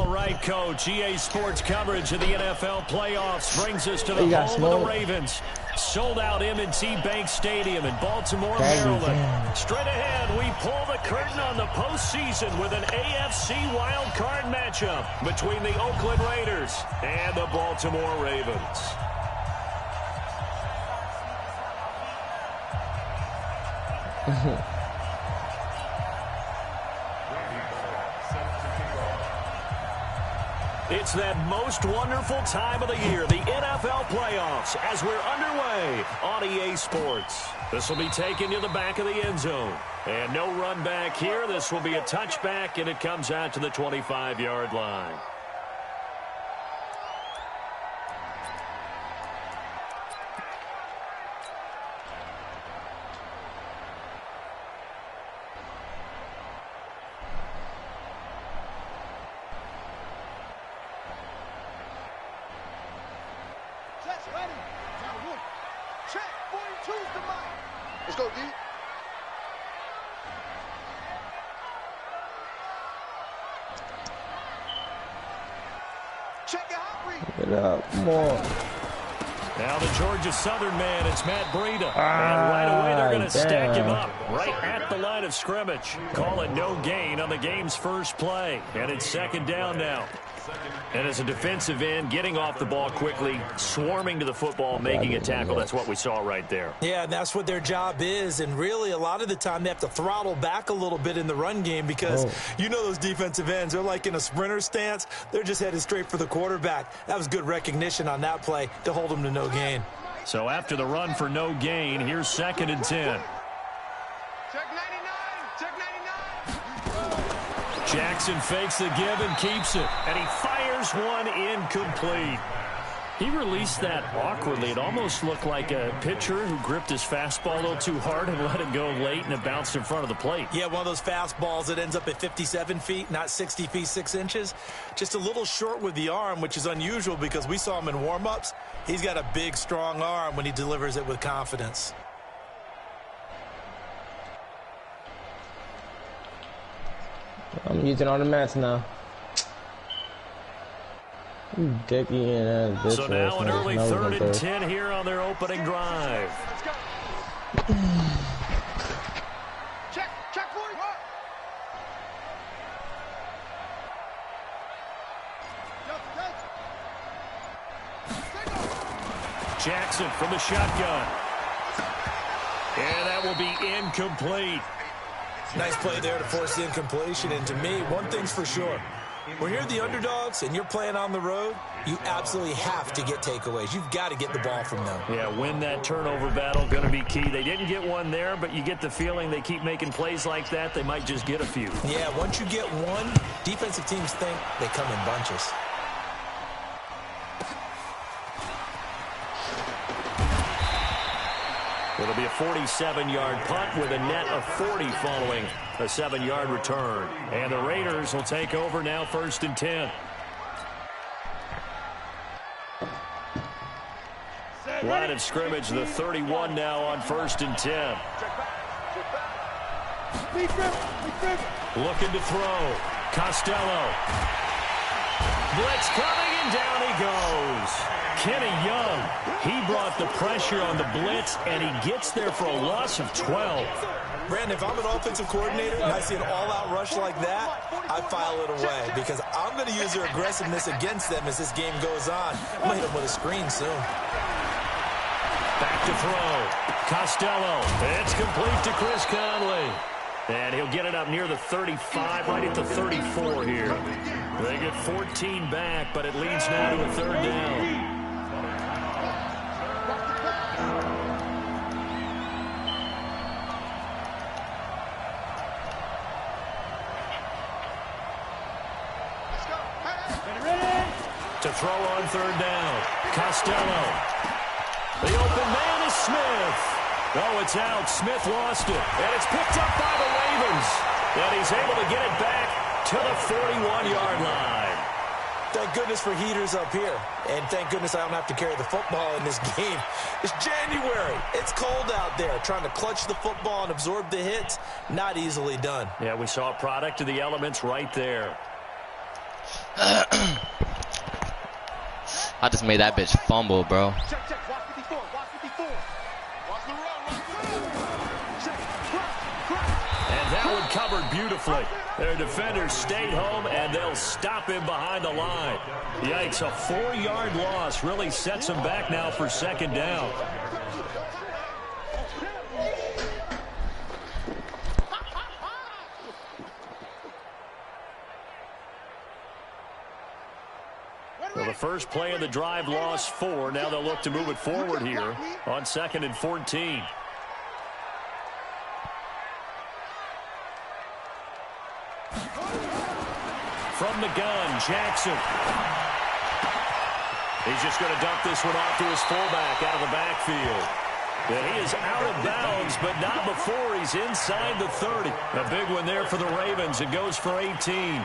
All right, Coach. EA Sports coverage of the NFL playoffs brings us to the home of the Ravens. Sold out M&T Bank Stadium in Baltimore, Maryland. Straight ahead, we pull the curtain on the postseason with an AFC wildcard matchup between the Oakland Raiders and the Baltimore Ravens. It's that most wonderful time of the year, the NFL playoffs, as we're underway on EA Sports. This will be taken to the back of the end zone. And no run back here. This will be a touchback, and it comes out to the 25-yard line. Let's go, D. Check it out. Get up, more. Now the Georgia Southern man, it's Matt Breida. And right away they're going to stack him up right at the line of scrimmage. Call it no gain on the game's first play. And it's second down now. And as a defensive end, getting off the ball quickly, swarming to the football, making a tackle, that's what we saw right there. Yeah, and that's what their job is. And really, a lot of the time, they have to throttle back a little bit in the run game because you know those defensive ends, they're like in a sprinter stance. They're just headed straight for the quarterback. That was good recognition on that play to hold them to no gain. So after the run for no gain, here's 2nd and 10. Check 99. Check 99. Jackson fakes the give and keeps it. And he fires one incomplete. He released that awkwardly. It almost looked like a pitcher who gripped his fastball a little too hard and let it go late, and it bounced in front of the plate. Yeah, one of those fastballs that ends up at 57 feet, not 60 feet, 6 inches. Just a little short with the arm, which is unusual because we saw him in warm-ups. He's got a big, strong arm when he delivers it with confidence. I'm using all the mats now. Dicky and so now an early 3rd and 10 here on their opening drive. Check for it. Jackson from the shotgun. And that will be incomplete. Nice play there to force the incompletion. And to me, one thing's for sure. When you're the underdogs and you're playing on the road, you absolutely have to get takeaways. You've got to get the ball from them. Yeah, win that turnover battle, going to be key. They didn't get one there, but you get the feeling they keep making plays like that, they might just get a few. Yeah, once you get one, defensive teams think they come in bunches. It'll be a 47-yard punt with a net of 40 following a 7-yard return. And the Raiders will take over now 1st and 10. Line of scrimmage, the 31 now on 1st and 10. Looking to throw. Costello. Blitz coming, and down he goes. Kenny Young, he brought the pressure on the blitz, and he gets there for a loss of 12. Brandon, if I'm an offensive coordinator and I see an all-out rush like that, I file it away because I'm going to use their aggressiveness against them as this game goes on. I'm going to hit them with a screen soon. Back to throw. Costello. It's complete to Chris Conley. And he'll get it up near the 35, right at the 34 here. They get 14 back, but it leads now to a 3rd down. To throw on 3rd down. Costello. The open man is Smith. Oh, it's out. Smith lost it. And it's picked up by the Ravens. And he's able to get it back to the 41-yard line. Thank goodness for heaters up here. And thank goodness I don't have to carry the football in this game. It's January. It's cold out there. Trying to clutch the football and absorb the hits, not easily done. Yeah, we saw a product of the elements right there. I just made that bitch fumble, bro. Check, check. Watch 54. Watch 54. Watch the run. Watch the run. Check. And that one covered beautifully. Their defenders stayed home, and they'll stop him behind the line. Yikes, a 4-yard loss really sets him back now for second down. Well, the first play of the drive lost 4. Now they'll look to move it forward here on 2nd and 14. From the gun, Jackson. He's just going to dump this one off to his fullback out of the backfield. And he is out of bounds, but not before he's inside the 30. A big one there for the Ravens. It goes for 18.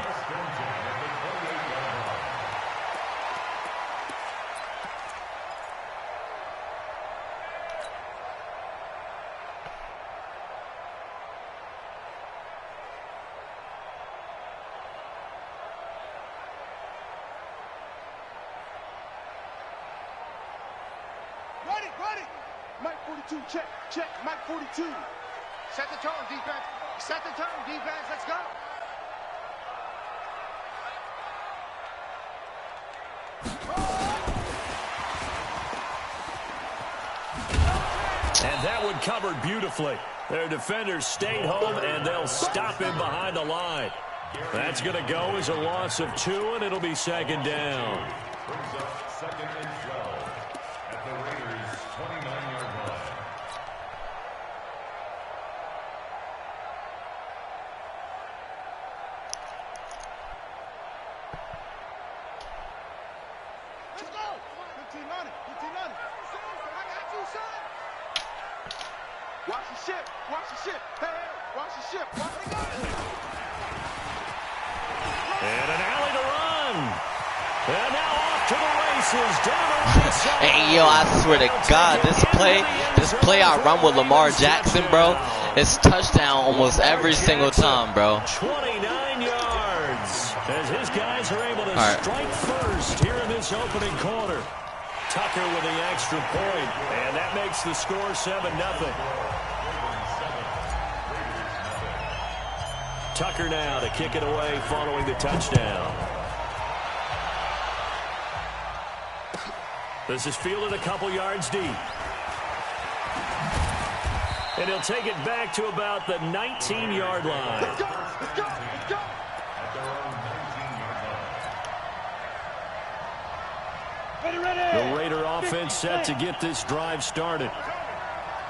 Ready. Mike 42, check. Check. Mike 42. Set the tone, defense. Set the tone, defense. Let's go. And that one covered beautifully. Their defenders stayed home, and they'll stop him behind the line. That's going to go as a loss of 2, and it'll be second down. Brings up 2nd and 12 at the Raiders' 29-yard line. Let's go. 15 on it. 15 on it. I got you, son. Watch the ship. Watch the ship. Hey, watch the ship. Watch it go. And an alley to run. And now off to the races. Down the right side. Hey, yo, I swear to God, this play I run with Lamar Jackson, bro, it's touchdown almost every single time, bro. 29 yards. As his guys are able to strike first here in this opening quarter. Tucker with the extra point, and that makes the score 7-0. Tucker now to kick it away following the touchdown. This is fielded a couple yards deep. And he'll take it back to about the 19-yard line. Let's go. Let's go. Let's go. The Raider offense set to get this drive started.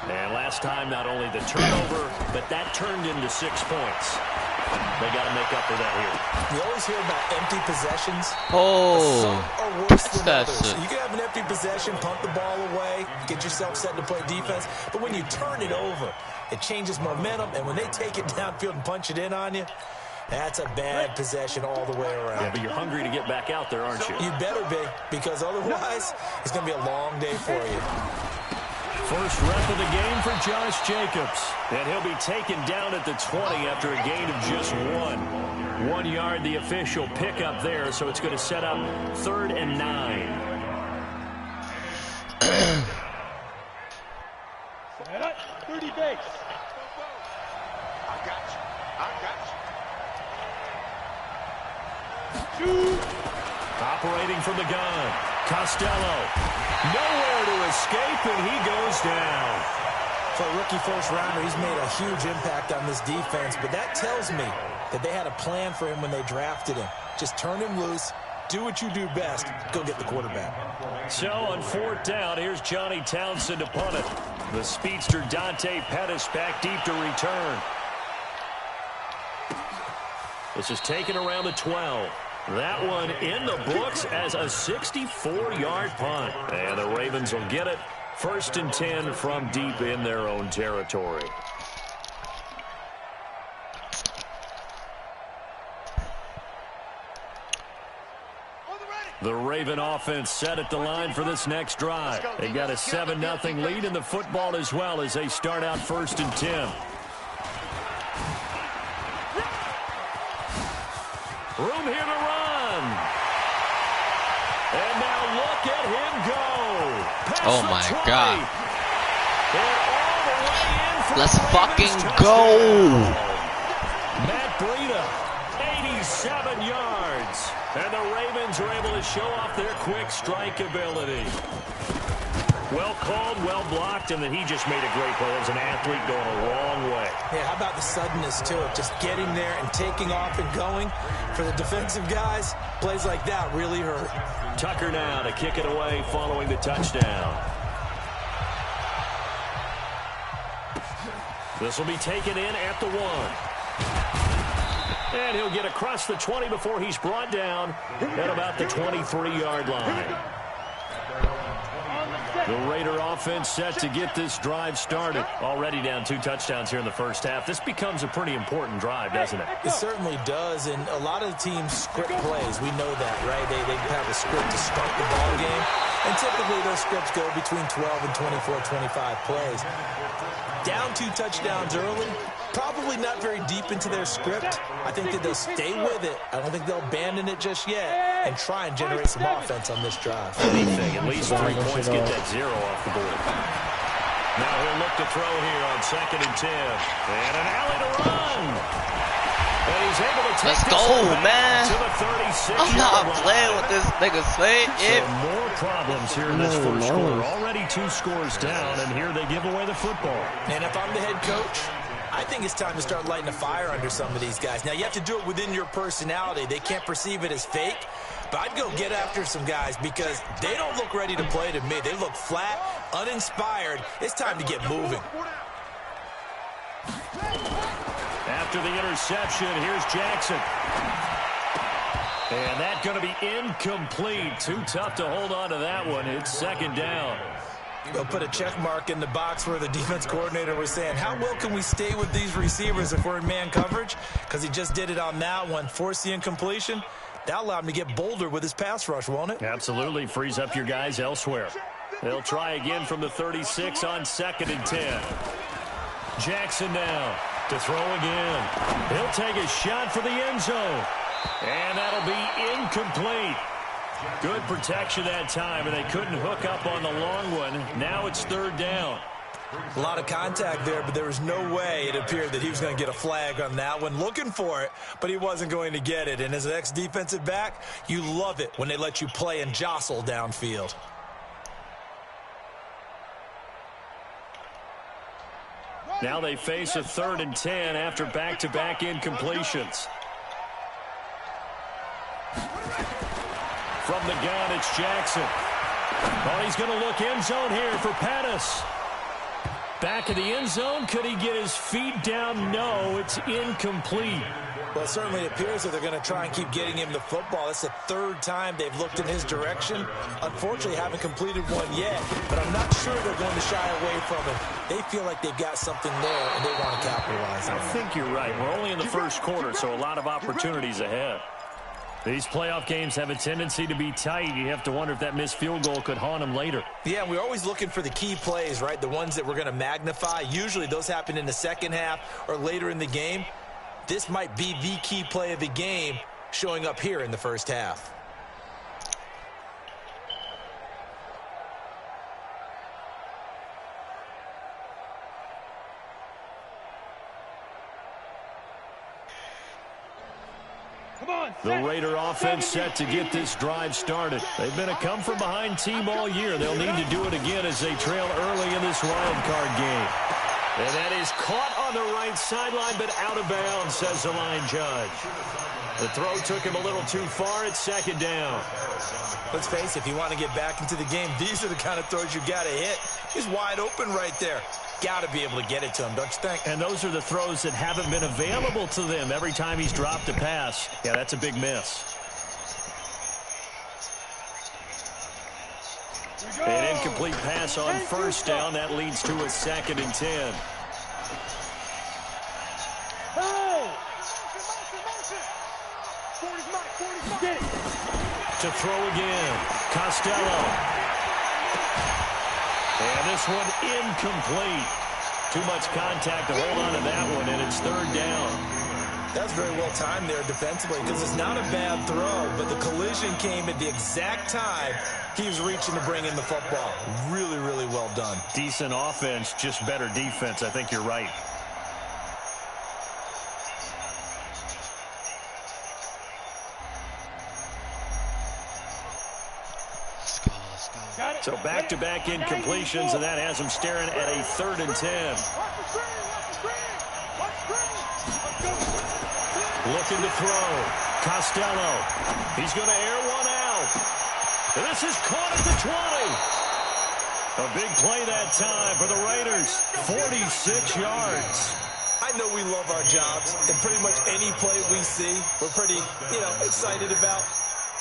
And last time, not only the turnover, but that turned into 6 points. They got to make up for that here. You always hear about empty possessions. Oh, Some are worse than that's others. it. You can have an empty possession, punt the ball away, get yourself set to play defense. But when you turn it over, it changes momentum. And when they take it downfield and punch it in on you, that's a bad possession all the way around. Yeah, but you're hungry to get back out there, aren't you? You better be, because otherwise it's going to be a long day for you. First rep of the game for Josh Jacobs. And he'll be taken down at the 20 after a gain of just 1. 1 yard, the official pickup there, so it's going to set up 3rd and 9. Set up. 30 days. I got you. Operating from the gun. Costello. Nowhere to escape, and he goes down. For a rookie first-rounder, he's made a huge impact on this defense, but that tells me that they had a plan for him when they drafted him. Just turn him loose, do what you do best, go get the quarterback. So on 4th down, here's Johnny Townsend to punt it. The speedster Dante Pettis back deep to return. This is taken around the 12. That one in the books as a 64-yard punt. And the Ravens will get it. 1st and 10 from deep in their own territory. The Raven offense set at the line for this next drive. They got a 7-0 lead in the football as well as they start out 1st and 10. Room here to run. And now look at him go. Past Oh, the my 20. God. And all the way in for Let's the fucking Ravens go. touchdown. Matt Breida, 87 yards. And the Ravens are able to show off their quick strike ability. Well called, well blocked, and then he just made a great play. As an athlete going a long way. Yeah, how about the suddenness, too, of just getting there and taking off and going? For the defensive guys, plays like that really hurt. Tucker now to kick it away following the touchdown. This will be taken in at the 1. And he'll get across the 20 before he's brought down at about the 23-yard line. The Raider offense set to get this drive started. Already down 2 touchdowns here in the first half. This becomes a pretty important drive, doesn't it? It certainly does, and a lot of the teams script plays. We know that, right? They have a script to start the ball game, and typically those scripts go between 12 and 24, 25 plays. Down 2 touchdowns early, probably not very deep into their script. I think that they'll stay with it. I don't think they'll abandon it just yet and try and generate some offense on this drive. Anything, at least 3 points, get that 0 off the board. Now he'll look to throw here on 2nd and 10. And an alley to run. And he's able to take Let's this go, one man. to the 36. I'm not playing with this nigga Slade. So more problems here in this first quarter. Already 2 scores down, and here they give away the football. And if I'm the head coach, I think it's time to start lighting a fire under some of these guys. Now, you have to do it within your personality. They can't perceive it as fake. But I'd go get after some guys because they don't look ready to play to me. They look flat, uninspired. It's time to get moving. After the interception, here's Jackson. And that's going to be incomplete. Too tough to hold on to that one. It's 2nd down. They'll put a check mark in the box where the defense coordinator was saying, how well can we stay with these receivers if we're in man coverage? Because he just did it on that one. Force the incompletion. That'll allow him to get bolder with his pass rush, won't it? Absolutely. Frees up your guys elsewhere. They'll try again from the 36 on 2nd and 10. Jackson now to throw again. He'll take a shot for the end zone. And that'll be incomplete. Good protection that time, and they couldn't hook up on the long one. Now it's 3rd down. A lot of contact there, but there was no way it appeared that he was going to get a flag on that one. Looking for it, but he wasn't going to get it. And as an ex-defensive back, you love it when they let you play and jostle downfield. Now they face a 3rd and 10 after back-to-back incompletions. From the gun, it's Jackson. Oh, he's going to look end zone here for Pettis. Back of the end zone. Could he get his feet down? No, it's incomplete. Well, it certainly appears that they're going to try and keep getting him the football. That's the 3rd time they've looked in his direction. Unfortunately, haven't completed one yet, but I'm not sure they're going to shy away from it. They feel like they've got something there, and they want to capitalize on it. I think you're right. We're only in the first quarter, so a lot of opportunities ahead. These playoff games have a tendency to be tight. You have to wonder if that missed field goal could haunt them later. Yeah, we're always looking for the key plays, right? The ones that we're going to magnify. Usually those happen in the second half or later in the game. This might be the key play of the game showing up here in the first half. The Raider offense set to get this drive started. They've been a come-from-behind team all year. They'll need to do it again as they trail early in this wild card game. And that is caught on the right sideline, but out of bounds, says the line judge. The throw took him a little too far. It's 2nd down. Let's face it, if you want to get back into the game, these are the kind of throws you got to hit. He's wide open right there. Got to be able to get it to him, don't you think? And those are the throws that haven't been available to them every time he's dropped a pass. Yeah, that's a big miss. An incomplete pass on 1st down. That leads to a 2nd and 10. To throw again. Costello. And this one incomplete. Too much contact to hold on to that one, and it's 3rd down. That's very well timed there defensively because it's not a bad throw, but the collision came at the exact time he was reaching to bring in the football. Really, really well done. Decent offense, just better defense. I think you're right. So back-to-back incompletions, and that has him staring at a 3rd and 10. Looking to throw. Costello. He's going to air one out. And this is caught at the 20. A big play that time for the Raiders. 46 yards. I know we love our jobs, and pretty much any play we see, we're pretty, excited about.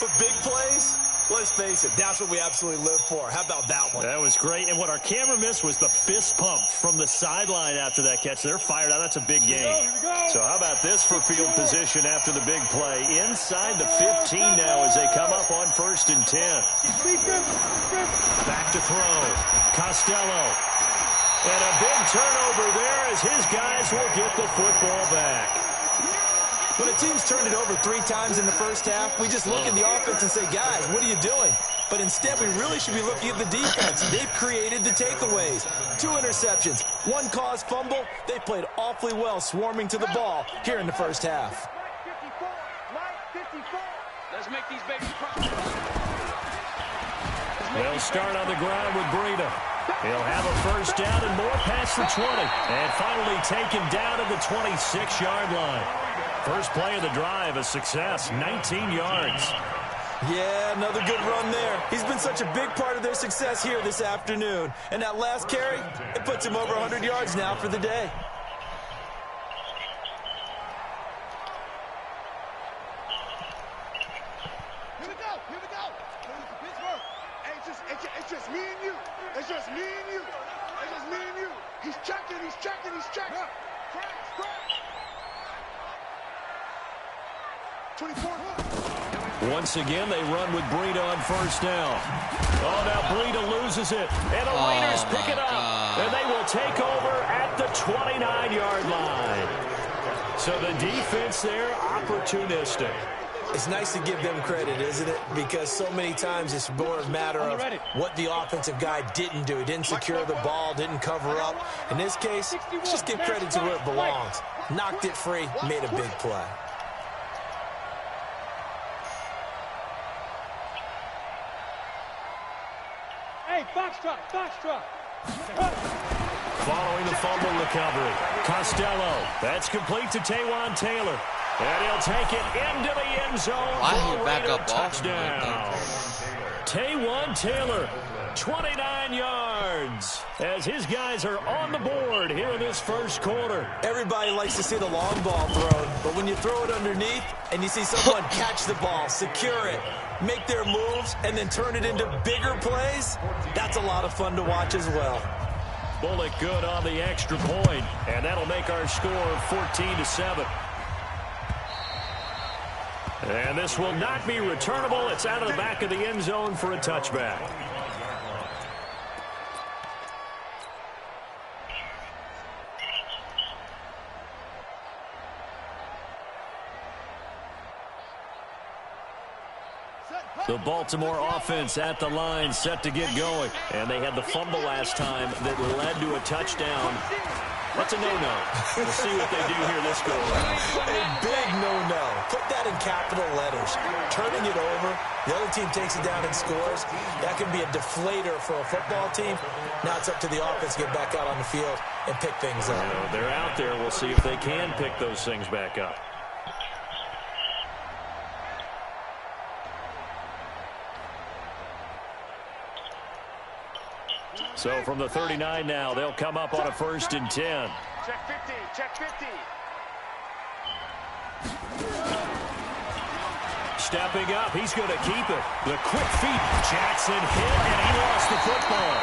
But big plays, let's face it, that's what we absolutely live for. How about that one? That was great. And what our camera missed was the fist pump from the sideline after that catch. They're fired out. That's a big game. So how about this for field position after the big play? Inside the 15 now as they come up on 1st and 10. Back to throw. Costello. And a big turnover there as his guys will get the football back. When a team's turned it over 3 times in the first half, we just look at the offense and say, guys, what are you doing? But instead, we really should be looking at the defense. They've created the takeaways. 2 interceptions, 1 caused fumble. They played awfully well swarming to the ball here in the first half. Let's make these babies proud. They'll start on the ground with Breida. He'll have a first down and more past the 20. And finally taken down at the 26-yard line. First play of the drive, a success, 19 yards. Yeah, another good run there. He's been such a big part of their success here this afternoon. And that last carry, it puts him over 100 yards now for the day. Here we go. Pittsburgh. It's just me and you. It's just me and you. It's just me and you. He's checking. Crack. 24. Once again, they run with Breida on first down. Oh, now Breida loses it. And the Raiders pick it up. And they will take over at the 29-yard line. So the defense there, opportunistic. It's nice to give them credit, isn't it? Because so many times it's more a matter of what the offensive guy didn't do. He didn't secure the ball, didn't cover up. In this case, let's just give credit to where it belongs. Knocked it free, made a big play. Foxtrot. Following the fumble recovery. Costello. That's complete to Taywan Taylor. And he'll take it into the end zone. Why he back up touchdown. Taywan Taylor, 29 yards. As his guys are on the board here in this first quarter. Everybody likes to see the long ball thrown, but when you throw it underneath and you see someone catch the ball, secure it, make their moves, and then turn it into bigger plays, that's a lot of fun to watch as well. Bullock good on the extra point, and that'll make our score 14-7. And this will not be returnable. It's out of the back of the end zone for a touchback. The Baltimore offense at the line, set to get going. And they had the fumble last time that led to a touchdown. That's a no-no. We'll see what they do here this go around. A big no-no. Put that in capital letters. Turning it over, the other team takes it down and scores. That can be a deflator for a football team. Now it's up to the offense to get back out on the field and pick things up. They're out there. We'll see if they can pick those things back up. So from the 39 now, they'll come up on a 1st and 10. Check 50. Stepping up, he's going to keep it. The quick feet, Jackson hit, and he lost the football.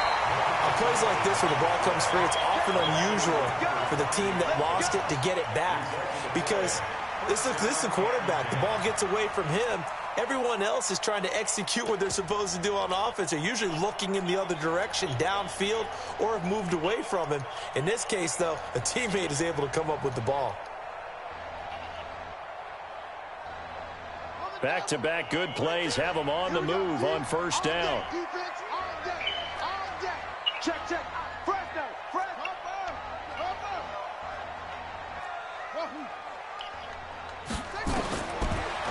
On plays like this where the ball comes free, it's often unusual for the team that lost it to get it back. Because this is the quarterback. The ball gets away from him. Everyone else is trying to execute what they're supposed to do on offense. They're usually looking in the other direction, downfield, or have moved away from him. In this case, though, a teammate is able to come up with the ball. Back-to-back good plays have them on the move on first down. Defense all day. All day. Check, check. Fresh down. Fresh.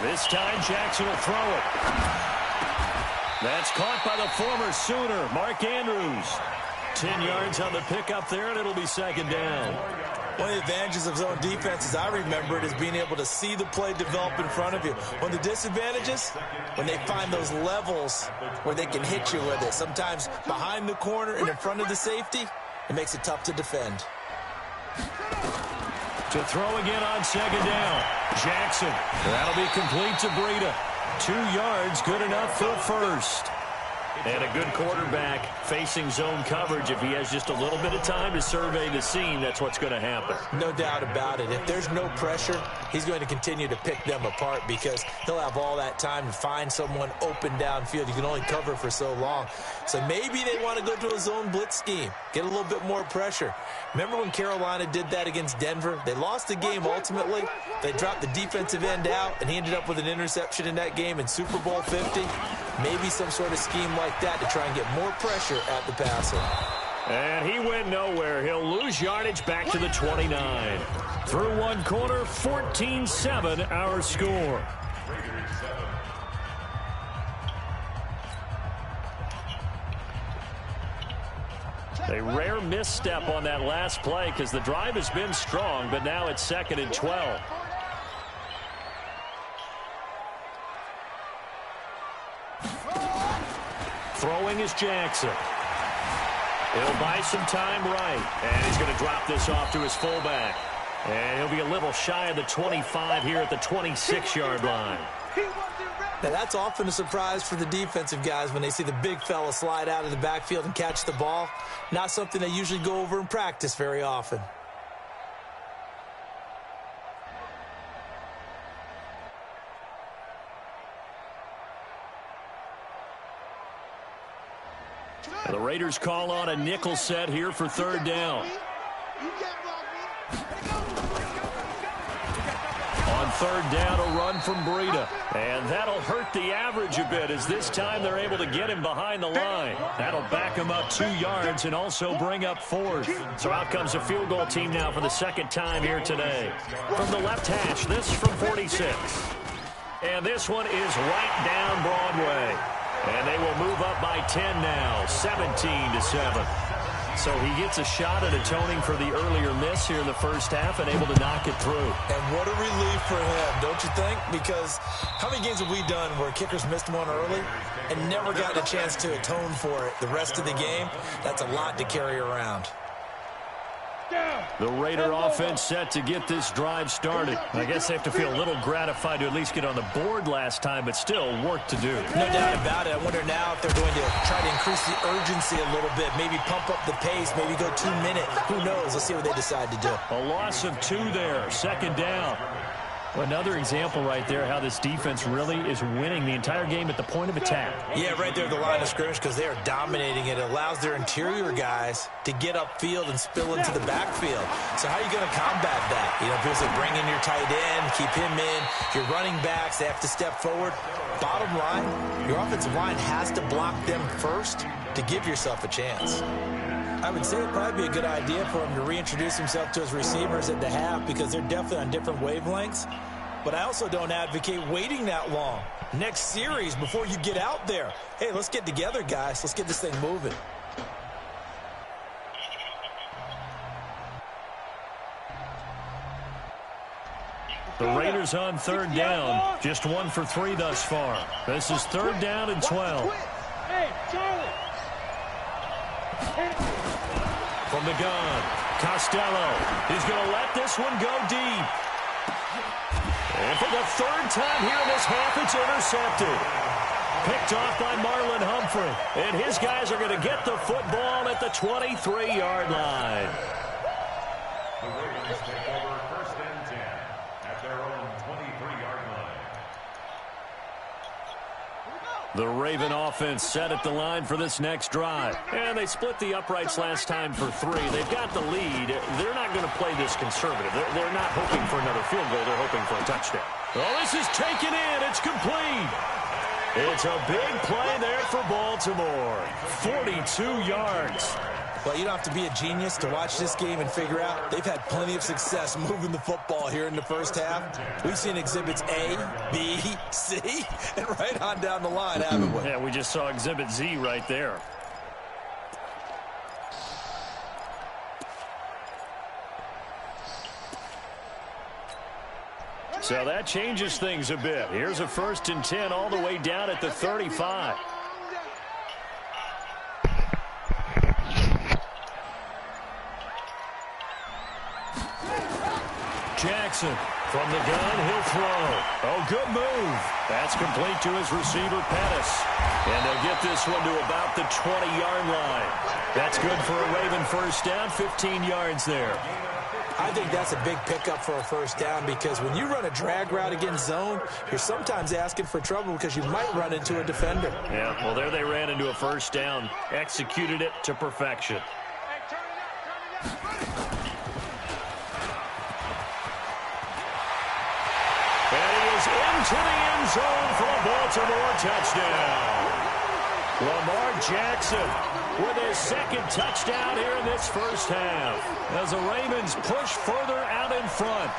This time Jackson will throw it. That's caught by the former Sooner, Mark Andrews. 10 yards on the pickup there, and it'll be second down. One of the advantages of zone defense, as I remember it, is being able to see the play develop in front of you. One of the disadvantages, when they find those levels where they can hit you with it, sometimes behind the corner and in front of the safety, it makes it tough to defend. To throw again on second down. Jackson. That'll be complete to Breida. 2 yards, good enough for first. And a good quarterback facing zone coverage. If he has just a little bit of time to survey the scene, that's what's going to happen. No doubt about it. If there's no pressure, he's going to continue to pick them apart because he'll have all that time to find someone open downfield. You can only cover for so long. So maybe they want to go to a zone blitz scheme, get a little bit more pressure. Remember when Carolina did that against Denver? They lost the game ultimately. They dropped the defensive end out, and he ended up with an interception in that game in Super Bowl 50. Maybe some sort of scheme like that to try and get more pressure at the passer. And he went nowhere. He'll lose yardage back to the 29. Through one quarter, 14-7 our score. A rare misstep on that last play because the drive has been strong, but now it's 2nd and 12. Throwing is Jackson. He'll buy some time right, and he's going to drop this off to his fullback. And he'll be a little shy of the 25 here at the 26-yard line. Now, that's often a surprise for the defensive guys when they see the big fella slide out of the backfield and catch the ball. Not something they usually go over in practice very often. The Raiders call on a nickel set here for third down. On third down, a run from Breida. And that'll hurt the average a bit as this time they're able to get him behind the line. That'll back him up 2 yards and also bring up 4th. So out comes a field goal team now for the second time here today. From the left hash, this from 46. And this one is right down Broadway. And they will move up by 10 now, 17-7. So he gets a shot at atoning for the earlier miss here in the first half and able to knock it through. And what a relief for him, don't you think? Because how many games have we done where kickers missed one early and never gotten a chance to atone for it the rest of the game? That's a lot to carry around. The Raider offense set to get this drive started. I guess they have to feel a little gratified to at least get on the board last time, but still work to do. No doubt about it. I wonder now if they're going to try to increase the urgency a little bit, maybe pump up the pace, maybe go 2 minute. Who knows? Let's see what they decide to do. A loss of 2 there, second down. Another example right there how this defense really is winning the entire game at the point of attack. Yeah, right there at the line of scrimmage because they are dominating it. It allows their interior guys to get upfield and spill into the backfield. So how are you going to combat that? You know, if you bring in your tight end, keep him in, your running backs, they have to step forward. Bottom line, your offensive line has to block them first to give yourself a chance. I would say it'd probably be a good idea for him to reintroduce himself to his receivers at the half because they're definitely on different wavelengths. But I also don't advocate waiting that long. Next series, before you get out there, hey, let's get together, guys. Let's get this thing moving. The Raiders on third down, just 1 for 3 thus far. This is third down and 12. Hey, Charlie. From the gun, Costello. He's going to let this one go deep. And for the third time here in this half, it's intercepted. Picked off by Marlon Humphrey. And his guys are going to get the football at the 23-yard line. The Ravens take over 1st and 10 at their own 23-yard line. The Raven offense set at the line for this next drive. And they split the uprights last time for 3. They've got the lead. They're not going to play this conservative. They're not hoping for another field goal. They're hoping for a touchdown. Oh, this is taken in. It's complete. It's a big play there for Baltimore. 42 yards. Well, you don't have to be a genius to watch this game and figure out they've had plenty of success moving the football here in the first half. We've seen exhibits A, B, C, and right on down the line, haven't we? Yeah, we just saw exhibit Z right there. So that changes things a bit. Here's a 1st and 10 all the way down at the 35. Jackson from the gun, he'll throw. Oh, good move. That's complete to his receiver, Pettis. And they'll get this one to about the 20-yard line. That's good for a Raven first down, 15 yards there. I think that's a big pickup for a first down because when you run a drag route against zone, you're sometimes asking for trouble because you might run into a defender. Yeah, well, there they ran into a first down, executed it to perfection. And he is into the end zone for a Baltimore touchdown. Lamar Jackson with his 2nd touchdown here in this first half as the Ravens push further out in front.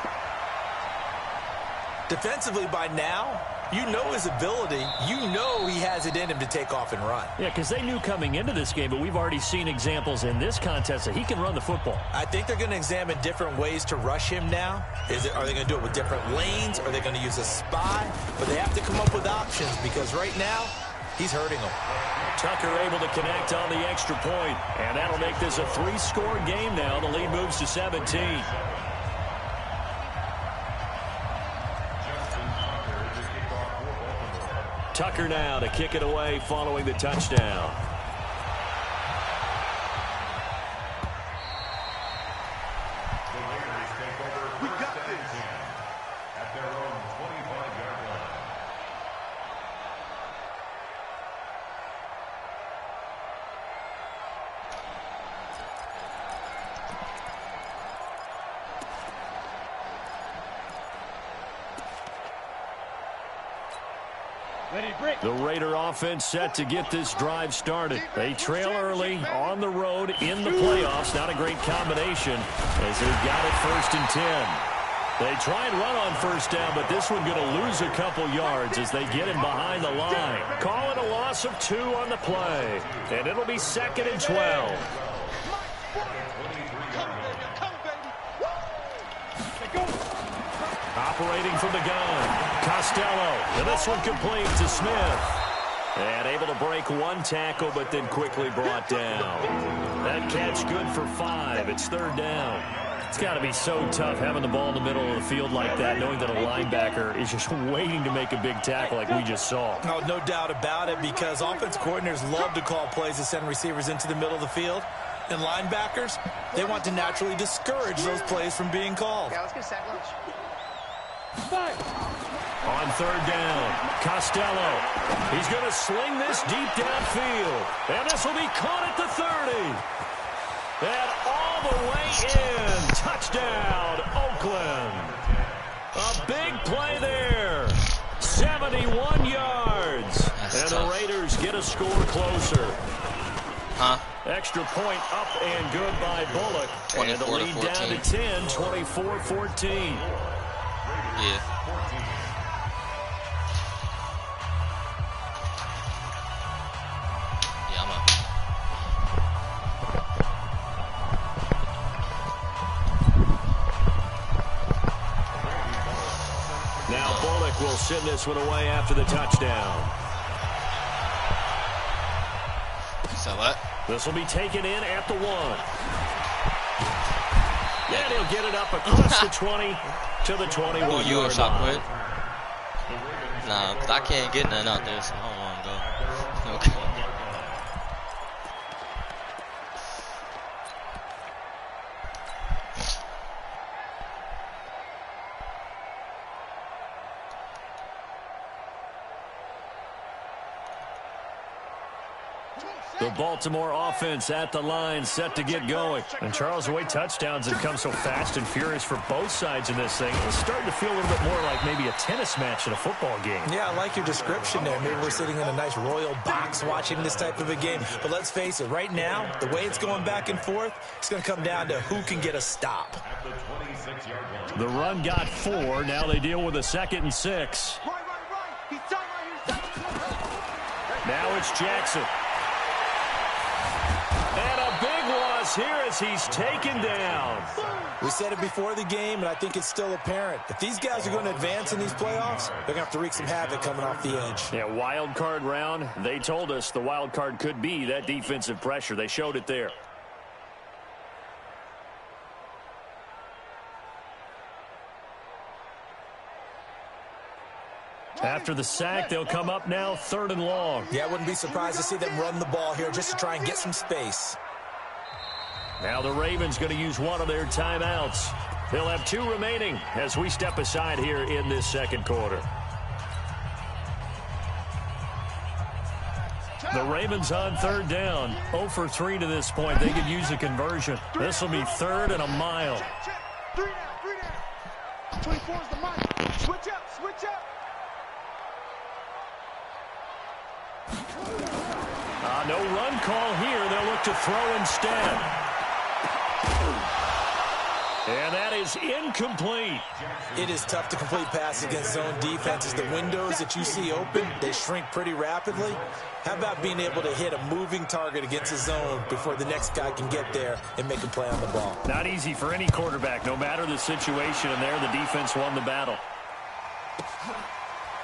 Defensively by now, you know his ability. You know he has it in him to take off and run. Yeah, because they knew coming into this game, but we've already seen examples in this contest that he can run the football. I think they're going to examine different ways to rush him now. Are they going to do it with different lanes? Are they going to use a spy? But they have to come up with options because right now, he's hurting them. Tucker able to connect on the extra point, and that'll make this a 3-score game now. The lead moves to 17. Tucker now to kick it away following the touchdown. We got this. At their own 25-yard line. The Raider offense set to get this drive started. They trail early on the road in the playoffs. Not a great combination as they've got it 1st and 10. They try and run on first down, but this one going to lose a couple yards as they get him behind the line. Call it a loss of 2 on the play, and it'll be 2nd and 12. Operating from the gun, Costello, and this one complete to Smith. And able to break one tackle, but then quickly brought down. That catch good for 5. It's 3rd down. It's got to be so tough having the ball in the middle of the field like that, knowing that a linebacker is just waiting to make a big tackle like we just saw. No doubt about it, because offense coordinators love to call plays to send receivers into the middle of the field. And linebackers, they want to naturally discourage those plays from being called. Yeah, let's get a sack lunch. On 3rd down, Costello. He's going to sling this deep downfield. And this will be caught at the 30. And all the way in. Touchdown, Oakland. A big play there. 71 yards. And the Raiders get a score closer. Extra point up and good by Bullock. And the lead down to 10, 24-14. Yeah. Yeah, I'm up. Now Bullock will send this one away after the touchdown. So what? This will be taken in at the 1. And he'll get it up across the 20 to the 21. Oh, you a shot put? Nah, because I can't get nothing out there, so I don't want to go. Okay. The Baltimore offense at the line, set to get going. And Charles, the way touchdowns have come so fast and furious for both sides in this thing, it's starting to feel a little bit more like maybe a tennis match in a football game. Yeah, I like your description there. Maybe we're sitting in a nice royal box watching this type of a game. But let's face it, right now, the way it's going back and forth, it's going to come down to who can get a stop. The run got 4. Now they deal with a 2nd and 6. Now it's Jackson. And a big loss here as he's taken down. We said it before the game, and I think it's still apparent. If these guys are going to advance in these playoffs, they're going to have to wreak some havoc coming off the edge. Yeah, wild card round. They told us the wild card could be that defensive pressure. They showed it there. After the sack, they'll come up now 3rd and long. Yeah, I wouldn't be surprised to see them run the ball here just to try and get some space. Now the Ravens going to use one of their timeouts. They'll have 2 remaining as we step aside here in this 2nd quarter. The Ravens on 3rd down. 0 for 3 to this point. They could use a conversion. This will be 3rd and a mile. 3 down. 24 is the mark. Switch up, switch up. No run call here. They'll look to throw instead. And that is incomplete. It is tough to complete passes against zone defenses. The windows that you see open, they shrink pretty rapidly. How about being able to hit a moving target against a zone before the next guy can get there and make a play on the ball? Not easy for any quarterback, no matter the situation. And there, the defense won the battle.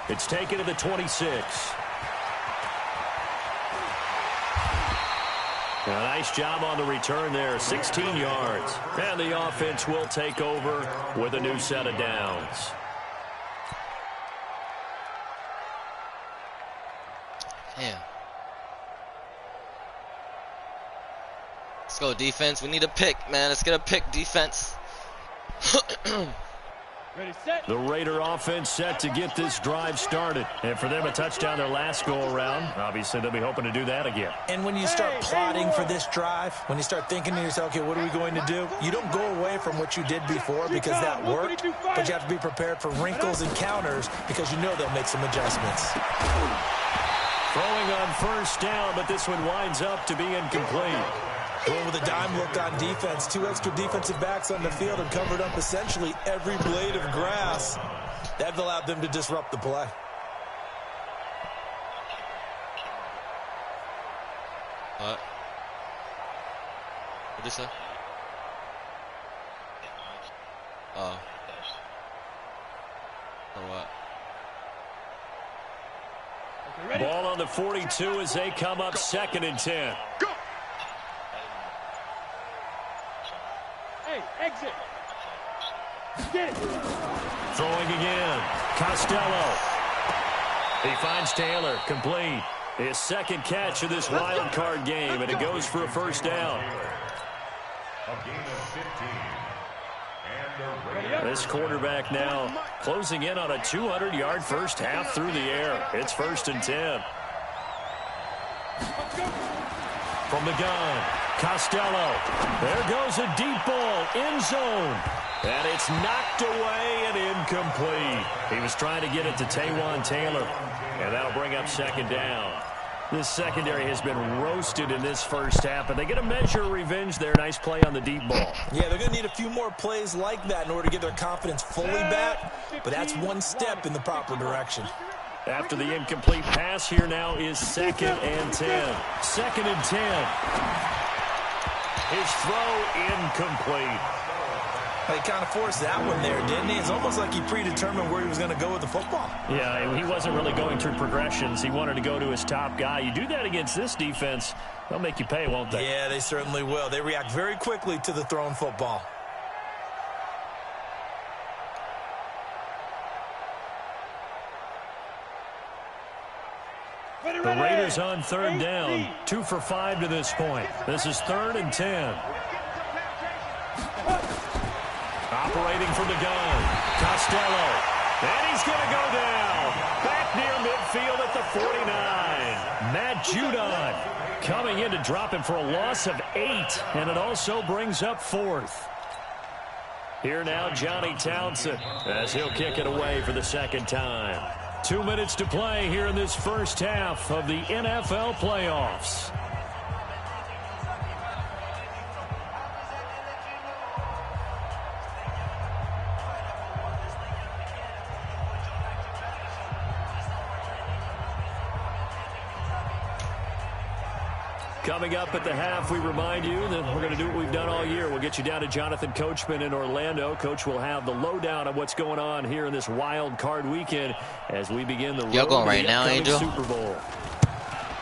It's taken to the 26. A nice job on the return there, 16 yards. And the offense will take over with a new set of downs. Damn. Let's go, defense. We need a pick, man. Let's get a pick, defense. Ready, set. The Raider offense set to get this drive started. And for them, a touchdown their last go-around. Obviously, they'll be hoping to do that again. And when you start plotting for this drive, when you start thinking to yourself, okay, what are we going to do? You don't go away from what you did before because that worked, but you have to be prepared for wrinkles and counters because you know they'll make some adjustments. Throwing on 1st down, but this one winds up to be incomplete. Going with a dime look on defense. 2 extra defensive backs on the field and covered up essentially every blade of grass. That allowed them to disrupt the play. What? What'd you say? Oh. Or what? Ball on the 42 as they come up 2nd and 10. Go. Hey, exit. Get it. Throwing again. Costello. He finds Taylor. Complete. His 2nd catch of this wild card game, and it goes for a 1st down. A gain of 15. And the Raiders. This quarterback now closing in on a 200-yard first half through the air. It's 1st and 10. From the gun, Costello. There goes a deep ball, end zone. And it's knocked away and incomplete. He was trying to get it to Taywan Taylor, and that'll bring up 2nd down. This secondary has been roasted in this first half, but they get a measure of revenge there. Nice play on the deep ball. Yeah, they're going to need a few more plays like that in order to get their confidence fully back, but that's one step in the proper direction. After the incomplete pass, here now is 2nd and 10. 2nd and 10. His throw incomplete. He kind of forced that one there, didn't he? It's almost like he predetermined where he was going to go with the football. Yeah, he wasn't really going through progressions. He wanted to go to his top guy. You do that against this defense, they'll make you pay, won't they? Yeah, they certainly will. They react very quickly to the thrown football. The Raiders on 3rd down. 2 for 5 to this point. This is 3rd and 10. Operating from the gun, Costello. And he's going to go down. Back near midfield at the 49. Matt Judon. Coming in to drop him for a loss of 8, and it also brings up 4th. Here now, Johnny Townsend, as he'll kick it away for the second time. 2 minutes to play here in this first half of the NFL playoffs. Coming up at the half, we remind you that we're going to do what we've done all year. We'll get you down to Jonathan Coachman in Orlando. Coach will have the lowdown of what's going on here in this wild card weekend as we begin the road going right now, Angel? Super Bowl.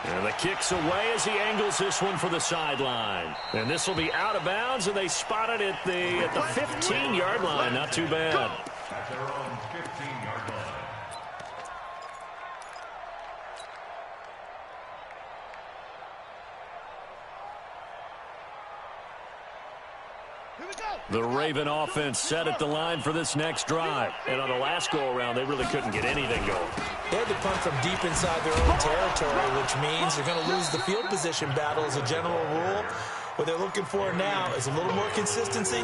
And the kick's away as he angles this one for the sideline. And this will be out of bounds, and they spot it at the 15-yard line. Not too bad. At their own 15-yard line. The Raven offense set at the line for this next drive. And on the last go-around, they really couldn't get anything going. They had to punt from deep inside their own territory, which means they're going to lose the field position battle as a general rule. What they're looking for now is a little more consistency,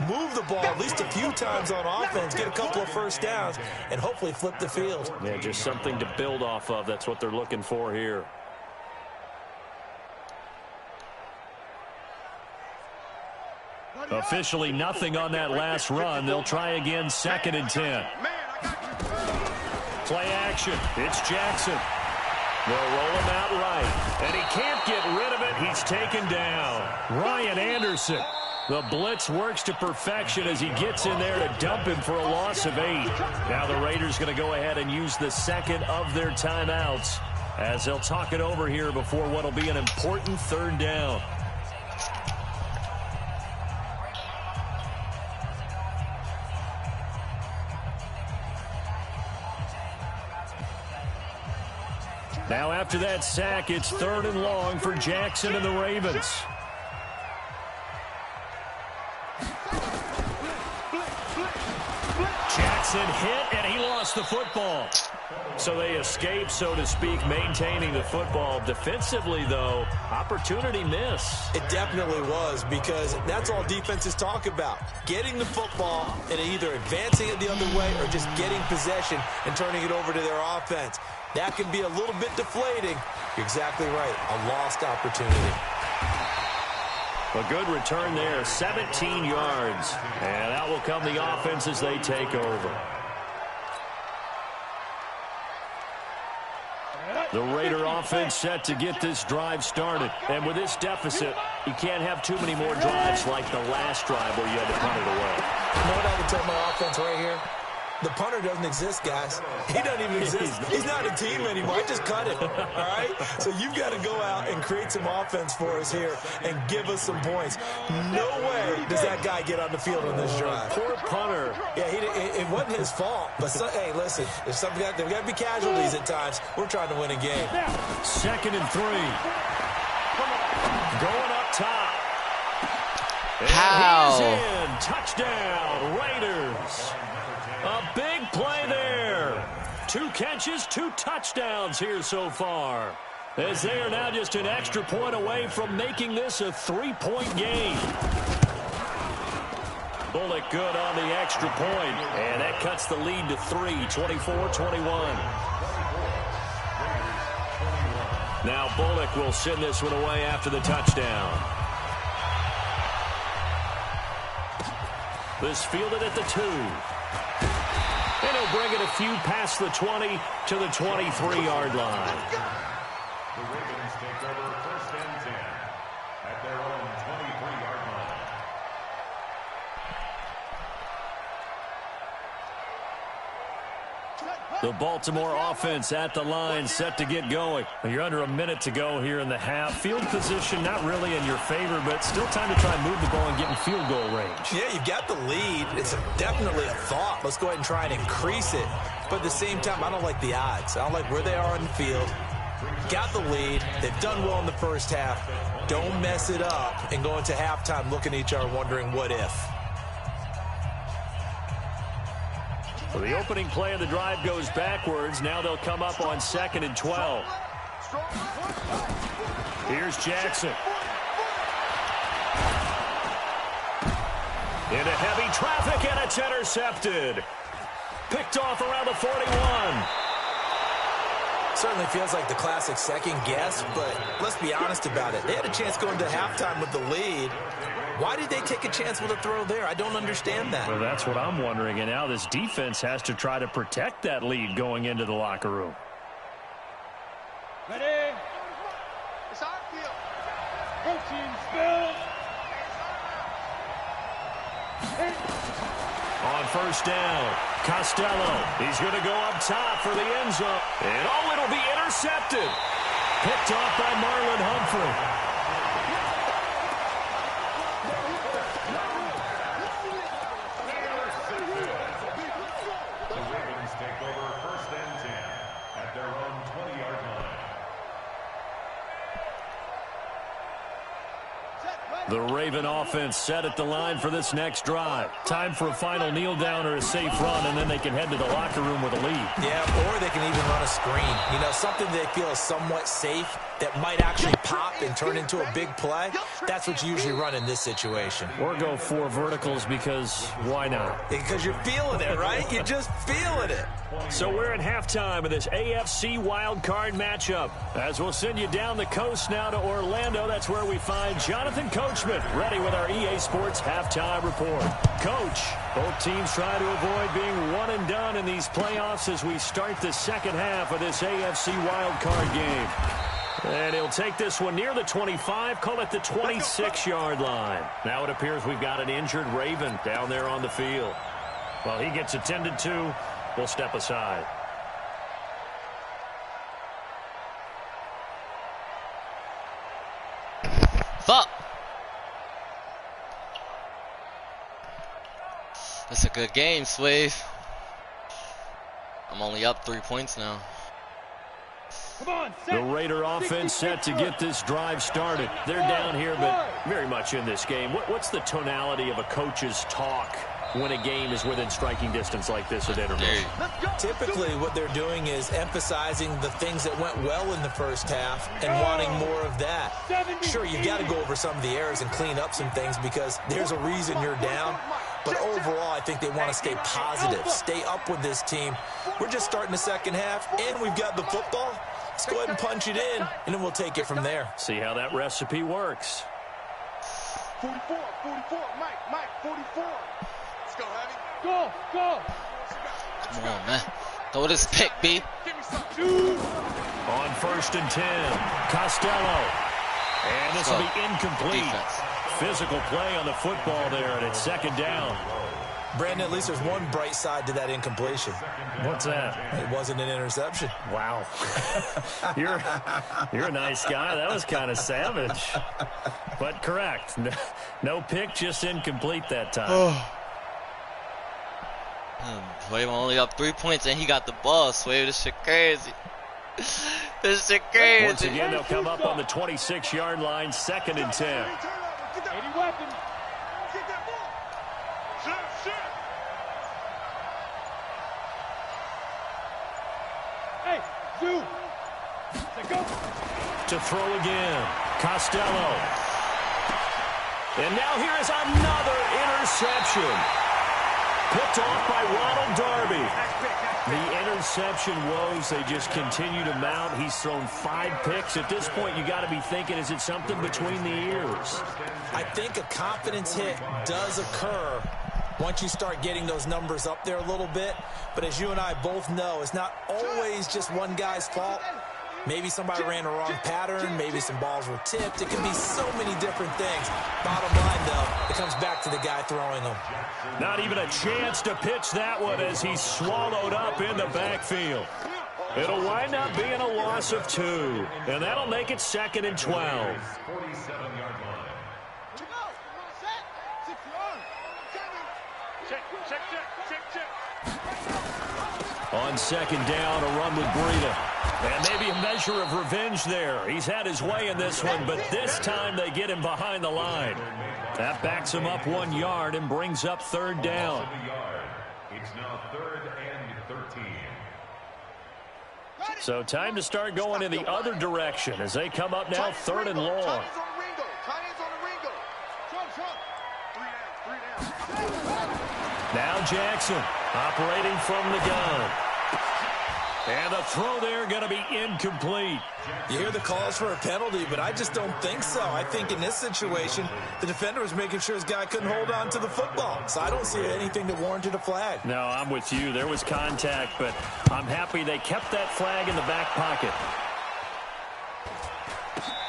move the ball at least a few times on offense, get a couple of first downs, and hopefully flip the field. Yeah, just something to build off of. That's what they're looking for here. Officially nothing on that last run. They'll try again, 2nd and 10. Play action. It's Jackson. They'll roll him out right. And he can't get rid of it. He's taken down. Ryan Anderson. The blitz works to perfection as he gets in there to dump him for a loss of 8. Now the Raiders going to go ahead and use the second of their timeouts as they'll talk it over here before what will be an important 3rd down. Now after that sack, it's 3rd and long for Jackson and the Ravens. Jackson hit, and he lost the football. So they escape, so to speak, maintaining the football. Defensively, though, opportunity miss. It definitely was, because that's all defenses talk about. Getting the football and either advancing it the other way or just getting possession and turning it over to their offense. That can be a little bit deflating. You're exactly right. A lost opportunity. A good return there, 17 yards. And out will come the offense as they take over. The Raider offense set to get this drive started. And with this deficit, you can't have too many more drives like the last drive where you had to punt it away. You know what I would tell my offense right here? The punter doesn't exist, guys. He doesn't even exist. He's not a team anymore. I just cut him, all right? So you've got to go out and create some offense for us here and give us some points. No way does that guy get on the field on this drive. Poor punter. Yeah, it wasn't his fault. But, hey, listen, there's got to be casualties at times. We're trying to win a game. 2nd and 3. Going up top. And How? he's in. Touchdown, Raiders. A big play there. 2 catches, 2 touchdowns here so far. As they are now just an extra point away from making this a 3-point game. Bullock good on the extra point. And that cuts the lead to 3, 24-21. Now Bullock will send this one away after the touchdown. This fielded at the 2. And he'll bring it a few past the 20 to the 23-yard line. The Ravens take over 1st and 10 at their own 23-yard line. The Baltimore offense at the line, set to get going. You're under a minute to go here in the half. Field position not really in your favor, but still time to try and move the ball and get in field goal range. Yeah, you've got the lead. It's definitely a thought. Let's go ahead and try and increase it. But at the same time, I don't like the odds. I don't like where they are on the field. Got the lead. They've done well in the first half. Don't mess it up and go into halftime looking at each other wondering what if. Well, the opening play of the drive goes backwards. Now they'll come up on 2nd and 12. Here's Jackson. Into heavy traffic, and it's intercepted. Picked off around the 41. Certainly feels like the classic second guess, but let's be honest about it. They had a chance going to halftime with the lead. Why did they take a chance with a throw there? I don't understand that. Well, that's what I'm wondering, and now this defense has to try to protect that lead going into the locker room. Ready? It's our field. Coaching spill. On first down, Costello. He's going to go up top for the end zone. And, oh, it'll be intercepted. Picked off by Marlon Humphrey. The Raven offense set at the line for this next drive. Time for a final kneel down or a safe run, and then they can head to the locker room with a lead. Yeah, or they can even run a screen. You know, something they feel is somewhat safe that might actually pop and turn into a big play. That's what you usually run in this situation. Or go 4 verticals because why not? Because you're feeling it, right? You're just feeling it. So we're at halftime of this AFC wildcard matchup. As we'll send you down the coast now to Orlando, that's where we find Jonathan Coachman ready with our EA Sports halftime report. Coach, both teams try to avoid being one and done in these playoffs as we start the second half of this AFC wildcard game. And he'll take this one near the 25, call it the 26-yard line. Now it appears we've got an injured Raven down there on the field. While he gets attended to, we'll step aside. Fuck. That's a good game, Swave. I'm only up 3 points now. The Raider offense set to get this drive started. They're down here, but very much in this game. What's the tonality of a coach's talk when a game is within striking distance like this at intermission? Typically, what they're doing is emphasizing the things that went well in the first half and wanting more of that. Sure, you got to go over some of the errors and clean up some things because there's a reason you're down. But overall, I think they want to stay positive, stay up with this team. We're just starting the second half, and we've got the football. Let's go ahead and punch it in, and then we'll take it from there. See how that recipe works. 44, Mike, 44. Let's go, Heavy. Go. Come on, man. Throw this pick, B. On first and 10, Costello. And this will be incomplete. Defense. Physical play on the football there, and it's second down. Brandon, at least there's one bright side to that incompletion. What's that? It wasn't an interception. Wow. You're a nice guy. That was kind of savage. But correct. No pick, just incomplete that time. Swave only up 3 points, and he got the ball. Swave, this shit crazy. This shit crazy. Once again, they'll come up on the 26-yard line, second and 10. 80 weapons. Get that ball. Shit. Hey, you. Go. To throw again, Costello. And now here is another interception. Picked off by Ronald Darby. The interception woes, they just continue to mount. He's thrown 5 picks. At this point, you got to be thinking, is it something between the ears? I think a confidence hit does occur once you start getting those numbers up there a little bit. But as you and I both know, it's not always just one guy's fault. Maybe somebody ran the wrong pattern. Maybe some balls were tipped. It can be so many different things. Bottom line, though, it comes back to the guy throwing them. Not even a chance to pitch that one as he's swallowed up in the backfield. It'll wind up being a loss of 2, and that'll make it second and 12. 47-yard line. On second down, a run with Breida. And maybe a measure of revenge there. He's had his way in this one, but this time they get him behind the line. That backs him up 1 yard and brings up third down. It's now 3rd and 13. So time to start going in the other direction as they come up now, 3rd and long. Now Jackson operating from the gun. And the throw there going to be incomplete. You hear the calls for a penalty, but I just don't think so. I think in this situation, the defender was making sure his guy couldn't hold on to the football. So I don't see anything that warranted a flag. No, I'm with you. There was contact, but I'm happy they kept that flag in the back pocket.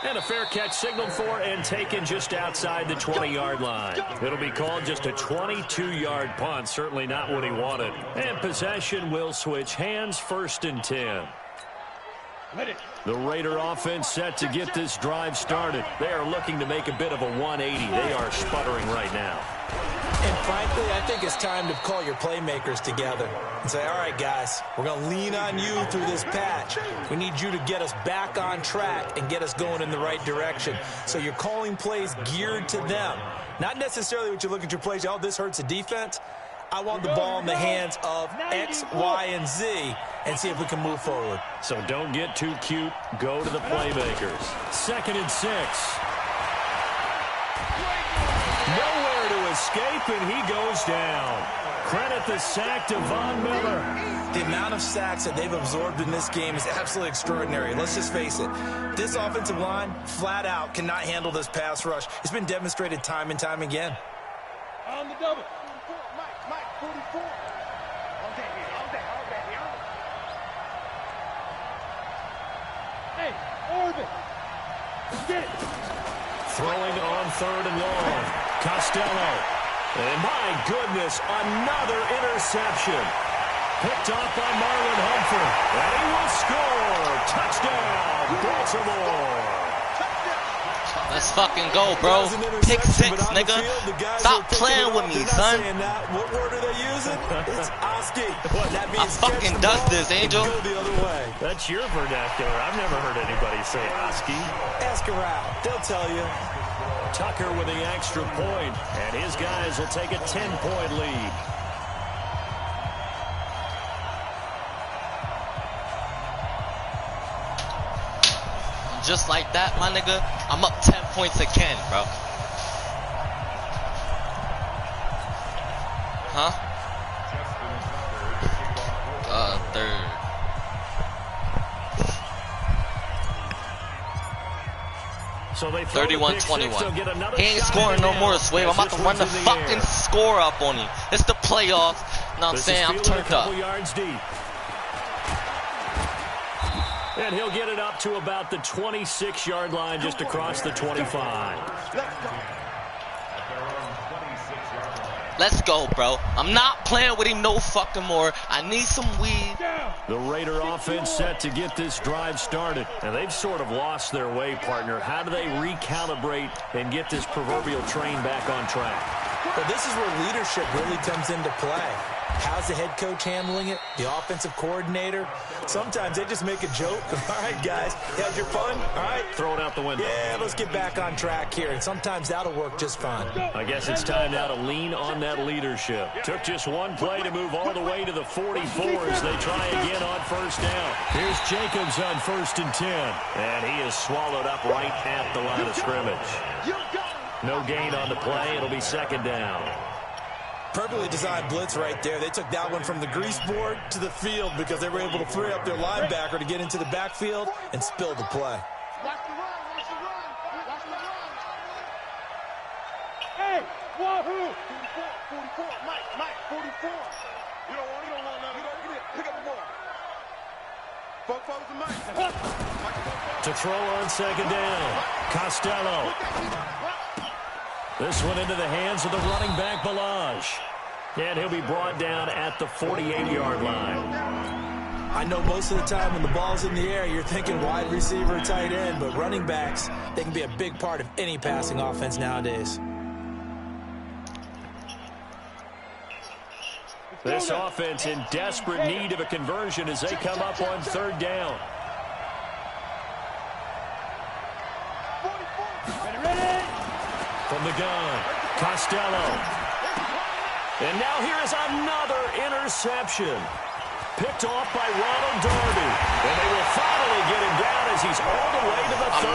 And a fair catch signaled for and taken just outside the 20-yard line. It'll be called just a 22-yard punt. Certainly not what he wanted. And possession will switch hands, 1st and 10. The Raider offense set to get this drive started. They are looking to make a bit of a 180. They are sputtering right now. And frankly, I think it's time to call your playmakers together and say, all right, guys, we're going to lean on you through this patch. We need you to get us back on track and get us going in the right direction. So you're calling plays geared to them. Not necessarily what you look at your plays, oh, this hurts the defense. I want the ball in the hands of X, Y, and Z and see if we can move forward. So don't get too cute. Go to the playmakers. 2nd and 6. Nowhere to escape, and he goes down. Credit the sack to Von Miller. The amount of sacks that they've absorbed in this game is absolutely extraordinary. Let's just face it. This offensive line, flat out, cannot handle this pass rush. It's been demonstrated time and time again. On the double. 44. Hey, Orbit. Get it. Throwing on 3rd and long. Costello. And my goodness, another interception. Picked off by Marlon Humphrey. And he will score. Touchdown, Baltimore. Let's fucking go, bro. Pick 6, nigga. Stop playing with me, son. What word are they using? It's Oski. I fucking does this, Angel. That's your vernacular. I've never heard anybody say Oski. Ask around. They'll tell you. Tucker with the extra point, and his guys will take a 10-point lead. Just like that, my nigga, I'm up 10 points again, bro. Huh? 3rd. So they 31-21. He ain't scoring no more, Swave. I'm about to run the fucking score up on him. It's the playoffs. You know what I'm saying? I'm turned up. Yards deep. And he'll get it up to about the 26-yard line just across the 25. Let's go, bro. I'm not playing with him no fucking more. I need some weed. The Raider offense set to get this drive started. And they've sort of lost their way, partner. How do they recalibrate and get this proverbial train back on track? Well, this is where leadership really comes into play. How's the head coach handling it? The offensive coordinator? Sometimes they just make a joke. All right, guys, you had your fun? All right. Throw it out the window. Yeah, let's get back on track here. And sometimes that'll work just fine. I guess it's time now to lean on that leadership. Took just one play to move all the way to the 44 as they try again on 1st down. Here's Jacobs on 1st and 10. And he is swallowed up right at the line of scrimmage. No gain on the play. It'll be 2nd down. Perfectly designed blitz right there. They took that one from the grease board to the field because they were able to free up their linebacker to get into the backfield and spill the play. Watch the run, watch the run, watch the run. Hey, wahoo! 44, Mike, 44. You don't want nothing. Get it, pick up the ball. Folks to Mike. To throw on 2nd down. Costello. This one into the hands of the running back, Balaj. And he'll be brought down at the 48-yard line. I know most of the time when the ball's in the air, you're thinking wide receiver, tight end, but running backs, they can be a big part of any passing offense nowadays. This offense in desperate need of a conversion as they come up on 3rd down. From the gun, Costello. And now here is another interception. Picked off by Ronald Darby. And they will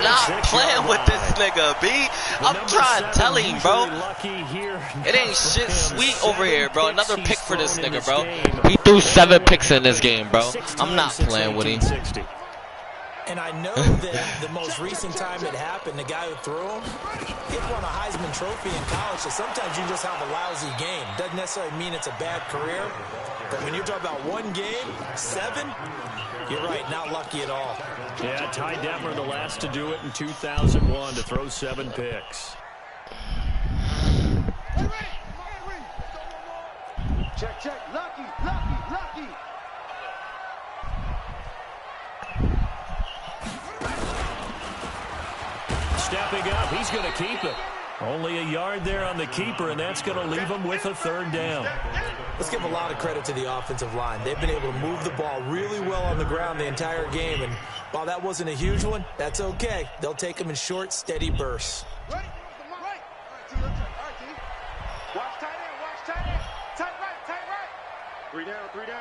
not playing with this nigga, B. I'm trying to tell him, bro. It ain't shit sweet over here, bro. Another pick for this nigga, bro. He threw 7 picks in this game, bro. I'm not playing with him. And I know that the most recent time it happened, the guy who threw him, he won a Heisman Trophy in college, so sometimes you just have a lousy game. Doesn't necessarily mean it's a bad career, but when you're talking about one game, 7, you're right, not lucky at all. Yeah, Ty Detmer, the last to do it in 2001, to throw 7 picks. Check, check. Lucky, lucky, lucky. Stepping up, he's going to keep it. Only a yard there on the keeper, and that's going to leave him with a 3rd down. Let's give a lot of credit to the offensive line. They've been able to move the ball really well on the ground the entire game, and while that wasn't a huge one, that's okay. They'll take them in short, steady bursts. Right. All right, T. Watch tight end, watch tight end. Tight right. 3 down, 3 down.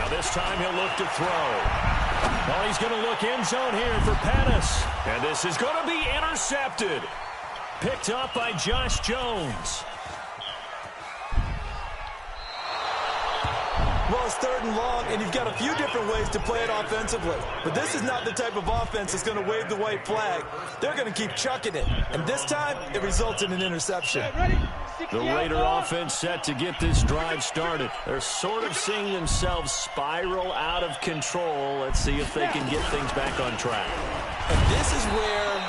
This time he'll look to throw. Well, he's going to look end zone here for Pettis. And this is going to be intercepted. Picked up by Josh Jones. Well, it's 3rd and long, and you've got a few different ways to play it offensively. But this is not the type of offense that's going to wave the white flag. They're going to keep chucking it. And this time, it results in an interception. The Raider offense set to get this drive started. They're sort of seeing themselves spiral out of control. Let's see if they can get things back on track. And this is where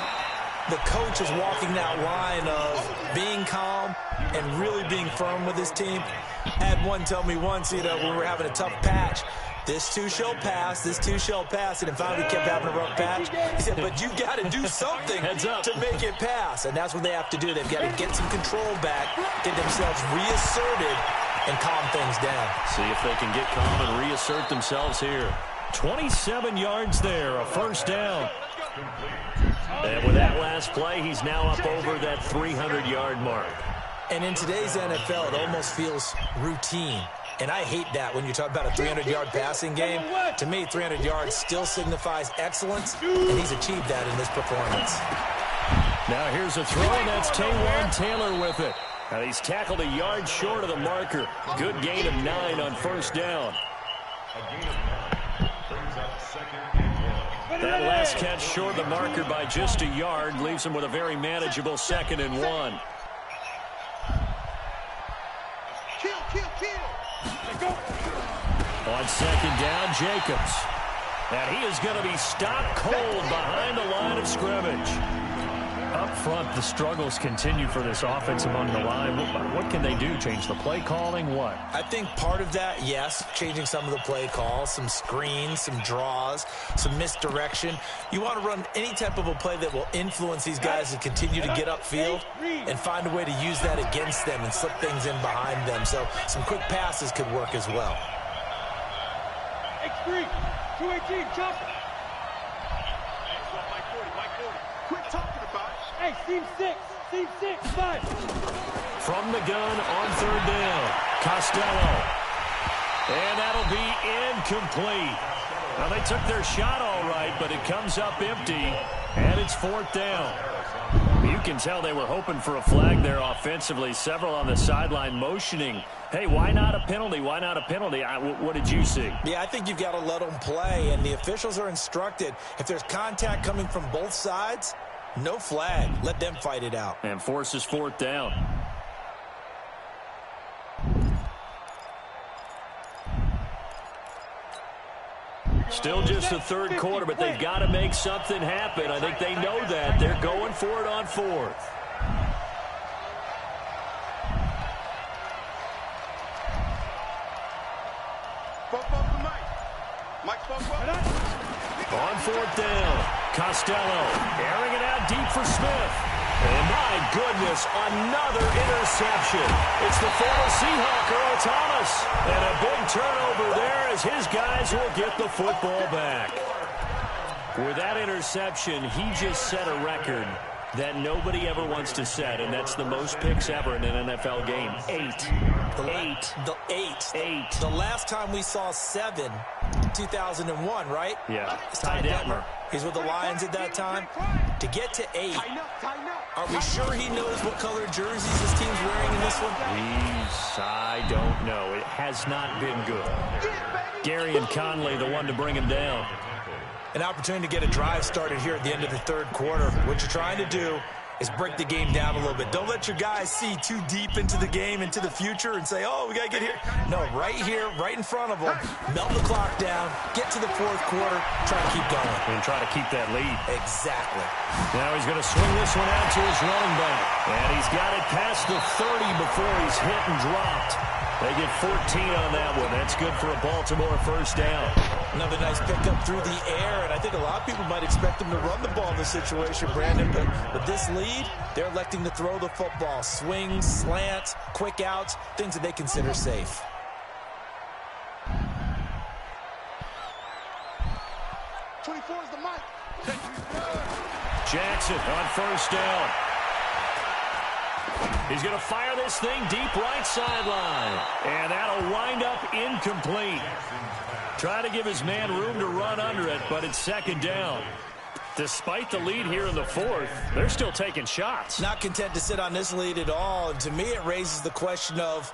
the coach is walking that line of being calm and really being firm with his team. I had one tell me once, when we were having a tough patch, this too shall pass, this too shall pass, and finally we kept having a rough patch. He said, but you've got to do something to make it pass, and that's what they have to do. They've got to get some control back, get themselves reasserted, and calm things down. See if they can get calm and reassert themselves here. 27 yards there, a 1st down. And with that last play, he's now up over that 300-yard mark. And in today's NFL, it almost feels routine. And I hate that when you talk about a 300-yard passing game. To me, 300 yards still signifies excellence, and he's achieved that in this performance. Now here's a throw, and that's Taywan Taylor with it. Now he's tackled a yard short of the marker. Good gain of 9 on 1st down. That last catch short of the marker by just a yard leaves him with a very manageable 2nd and 1. On 2nd down, Jacobs. And he is going to be stopped cold behind the line of scrimmage. Up front, the struggles continue for this offense among the line. What can they do? Change the play calling? What? I think part of that, yes, changing some of the play calls, some screens, some draws, some misdirection. You want to run any type of a play that will influence these guys to continue to get upfield and find a way to use that against them and slip things in behind them. So some quick passes could work as well. X3, 218, chop it. Quit talking about it. Hey, seam 6, 5. From the gun on 3rd down, Costello. And that'll be incomplete. Now, they took their shot all right, but it comes up empty, and it's 4th down. You can tell they were hoping for a flag there offensively. Several on the sideline motioning, hey, why not a penalty? Why not a penalty? What did you see? Yeah, I think you've got to let them play, and the officials are instructed, if there's contact coming from both sides, no flag. Let them fight it out. And forces 4th down. Still just the 3rd quarter, but they've got to make something happen. I think they know that. They're going for it on 4th. On 4th down, Costello airing it out deep for Smith. And my goodness, another interception. It's the former Seahawk, Earl Thomas. And a big turnover there as his guys will get the football back. With that interception, he just set a record that nobody ever wants to set, and that's the most picks ever in an NFL game. 8. The last time we saw 7, 2001, right? Yeah. It's Ty Detmer. He's with the Lions at that time. To get to 8, are we sure he knows what color jerseys his team's wearing in this one? I don't know. It has not been good. Gary and Conley, the one to bring him down. An opportunity to get a drive started here at the end of the third quarter. What you're trying to do is break the game down a little bit. Don't let your guys see too deep into the game, into the future, and say, oh, we got to get here. No, right here, right in front of them, melt the clock down, get to the fourth quarter, try to keep going. And try to keep that lead. Exactly. Now he's going to swing this one out to his running back. And he's got it past the 30 before he's hit and dropped. They get 14 on that one. That's good for a Baltimore first down. Another nice pickup through the air, and I think a lot of people might expect him to run the ball in this situation, Brandon, but with this lead, they're electing to throw the football. Swings, slants, quick outs, things that they consider safe. Jackson on first down. He's going to fire this thing deep right sideline. And that'll wind up incomplete. Try to give his man room to run under it, but it's second down. Despite the lead here in the fourth, they're still taking shots. Not content to sit on this lead at all. And to me, it raises the question of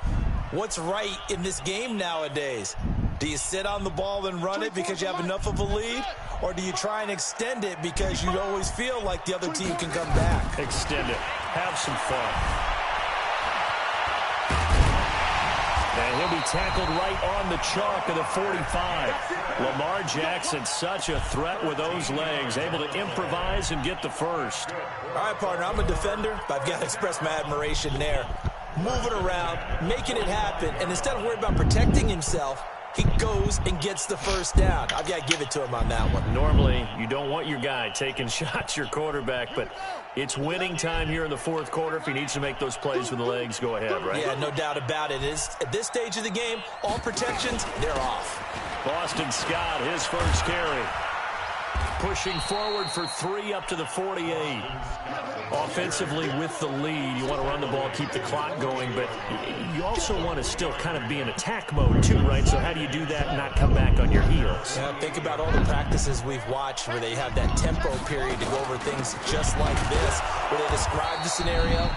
what's right in this game nowadays. Do you sit on the ball and run it because you have enough of a lead? Or do you try and extend it because you always feel like the other team can come back? Extend it. Have some fun. And he'll be tackled right on the chalk of the 45. Lamar Jackson, such a threat with those legs, able to improvise and get the first. All right, partner, I'm a defender, but I've got to express my admiration there. Moving around, making it happen, and instead of worrying about protecting himself, he goes and gets the first down. I've got to give it to him on that one. Normally, you don't want your guy taking shots, your quarterback, but it's winning time here in the fourth quarter. If he needs to make those plays with the legs, go ahead, right? Yeah, no doubt about it. At this stage of the game, all protections, they're off. Boston Scott, his first carry. Pushing forward for 3 up to the 48. Offensively with the lead, you want to run the ball, keep the clock going, but you also want to still kind of be in attack mode too, right? So how do you do that and not come back on your heels? Yeah, think about all the practices we've watched where they have that tempo period to go over things just like this, where they describe the scenario,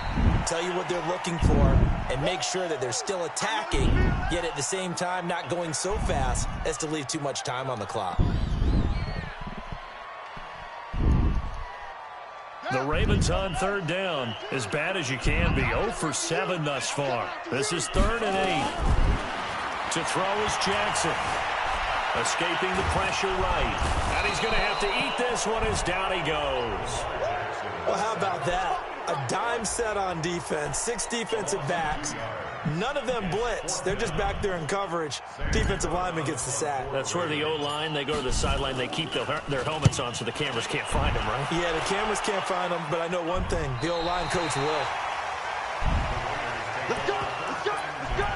tell you what they're looking for, and make sure that they're still attacking, yet at the same time not going so fast as to leave too much time on the clock. The Ravens on third down, as bad as you can be. 0 for 7 thus far. This is 3rd and 8. To throw is Jackson. Escaping the pressure right. And he's going to have to eat this one as down he goes. Well, how about that? A dime set on defense, 6 defensive backs. None of them blitz. They're just back there in coverage. Defensive lineman gets the sack. That's where the O-line, they go to the sideline, they keep their helmets on so the cameras can't find them, right? Yeah, the cameras can't find them, but I know one thing. The O-line coach will. Let's go! Let's go! Let's go!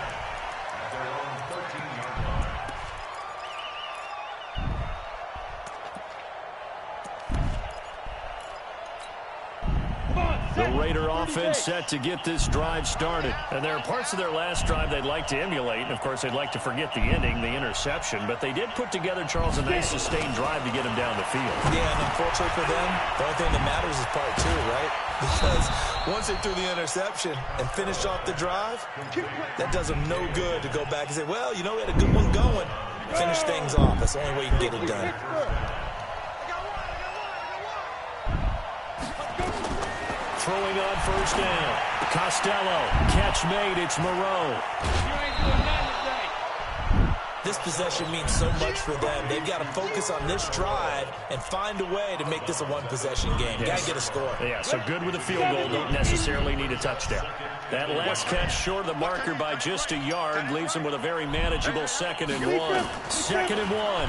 The Raider offense set to get this drive started. And there are parts of their last drive they'd like to emulate. And, of course, they'd like to forget the ending, the interception. But they did put together, Charles, a nice sustained drive to get him down the field. Yeah, and unfortunately for them, the only thing that matters is part 2, right? Because once they threw the interception and finished off the drive, that does them no good to go back and say, well, you know, we had a good one going. Finish things off. That's the only way you can get it done. Throwing on first down. Costello. Catch made. It's Moreau. This possession means so much for them. They've got to focus on this drive and find a way to make this a one-possession game. Yes. Got to get a score. Yeah, so good with a field goal. Don't necessarily need a touchdown. That last catch short of the marker by just a yard leaves them with a very manageable 2nd and 1. 2nd and 1.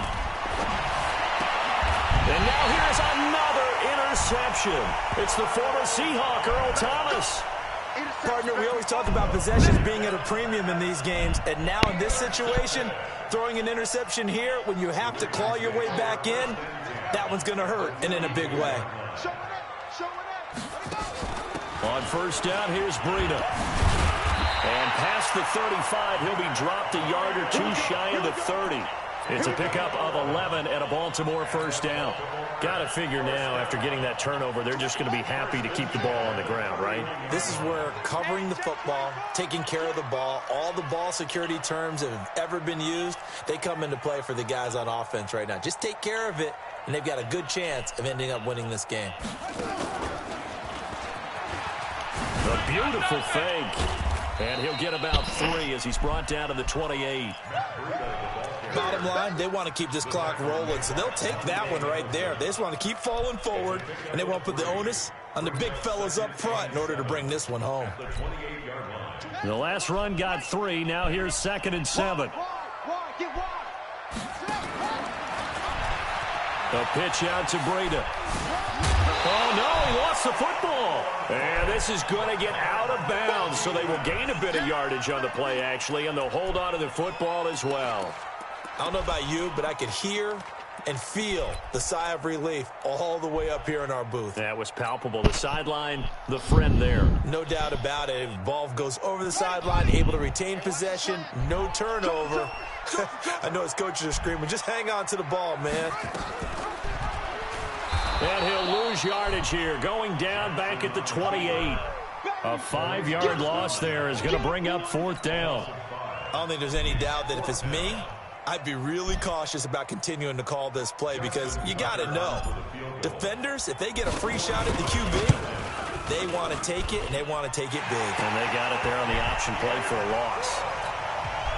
And now here's another interception. It's the former Seahawk, Earl Thomas. Partner, we always talk about possessions being at a premium in these games, and now in this situation, throwing an interception here when you have to claw your way back in, that one's going to hurt, and in a big way. On first down, here's Breida. And past the 35, he'll be dropped a yard or two shy of the 30. It's a pickup of 11 and a Baltimore first down. Got to figure now, after getting that turnover, they're just going to be happy to keep the ball on the ground, right? This is where covering the football, taking care of the ball, all the ball security terms that have ever been used, they come into play for the guys on offense right now. Just take care of it, and they've got a good chance of ending up winning this game. A beautiful fake. And he'll get about 3 as he's brought down to the 28. Bottom line, they want to keep this clock rolling, so they'll take that one right there. They just want to keep falling forward, and they want to put the onus on the big fellas up front in order to bring this one home. The last run got 3. Now here's 2nd and 7. The pitch out to Breida. Oh, no, he lost the football. And this is going to get out of bounds, so they will gain a bit of yardage on the play, actually, and they'll hold on to the football as well. I don't know about you, but I could hear and feel the sigh of relief all the way up here in our booth. That was palpable. The sideline, the friend there. No doubt about it. Ball goes over the sideline, able to retain possession, no turnover. I know his coaches are screaming, just hang on to the ball, man. And he'll lose yardage here, going down back at the 28. A 5-yard loss there is going to bring up 4th down. I don't think there's any doubt that if it's me, I'd be really cautious about continuing to call this play because you got to know, defenders, if they get a free shot at the QB, they want to take it, and they want to take it big. And they got it there on the option play for a loss.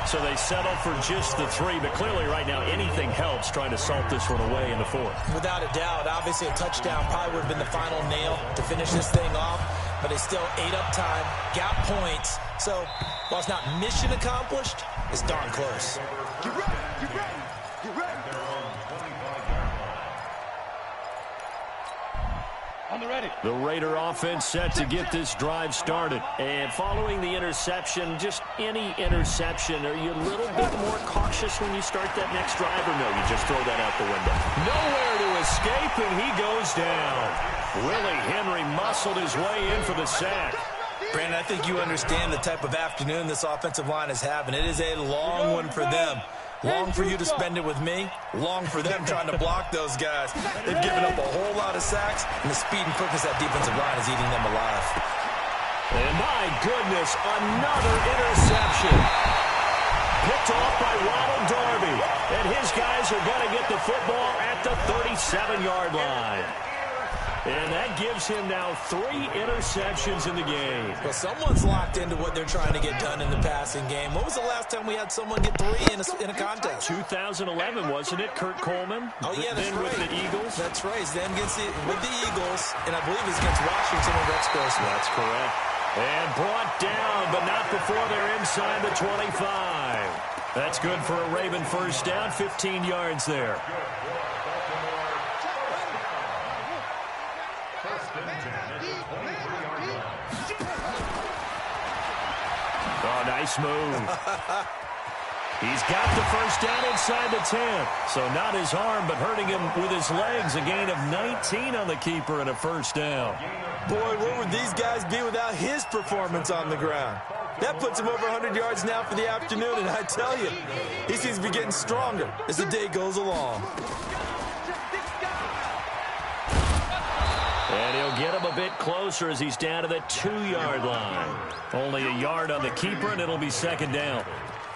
So they settle for just the 3, but clearly right now anything helps trying to salt this one away in the 4th. Without a doubt, obviously a touchdown probably would have been the final nail to finish this thing off, but they still ate up time, got points. So while it's not mission accomplished, it's darn close. Get ready, get ready, get ready. On the ready. The Raider offense set to get this drive started. And following the interception, just any interception, are you a little bit more cautious when you start that next drive, or no, you just throw that out the window? Nowhere to escape, and he goes down. Willie Henry muscled his way in for the sack. Brandon, I think you understand the type of afternoon this offensive line is having. It is a long one for them. Long for you to spend it with me. Long for them trying to block those guys. They've given up a whole lot of sacks, and the speed and quickness of that defensive line is eating them alive. And my goodness, another interception. Picked off by Ronald Darby. And his guys are going to get the football at the 37-yard line. And that gives him now 3 interceptions in the game. Well, someone's locked into what they're trying to get done in the passing game. When was the last time we had someone get 3 in a contest? 2011, wasn't it? Kurt Coleman? Oh, yeah, that's then right. with the Eagles? That's right. Then with the Eagles, and I believe it's against Washington and Rex Grossman. That's correct. And brought down, but not before they're inside the 25. That's good for a Raven first down, 15 yards there. Oh, nice move. He's got the first down inside the 10. So not his arm, but hurting him with his legs. A gain of 19 on the keeper and a first down. Boy, where would these guys be without his performance on the ground? That puts him over 100 yards now for the afternoon, and I tell you, he seems to be getting stronger as the day goes along. And he'll get him a bit closer as he's down to the 2-yard line. Only a yard on the keeper, and it'll be second down.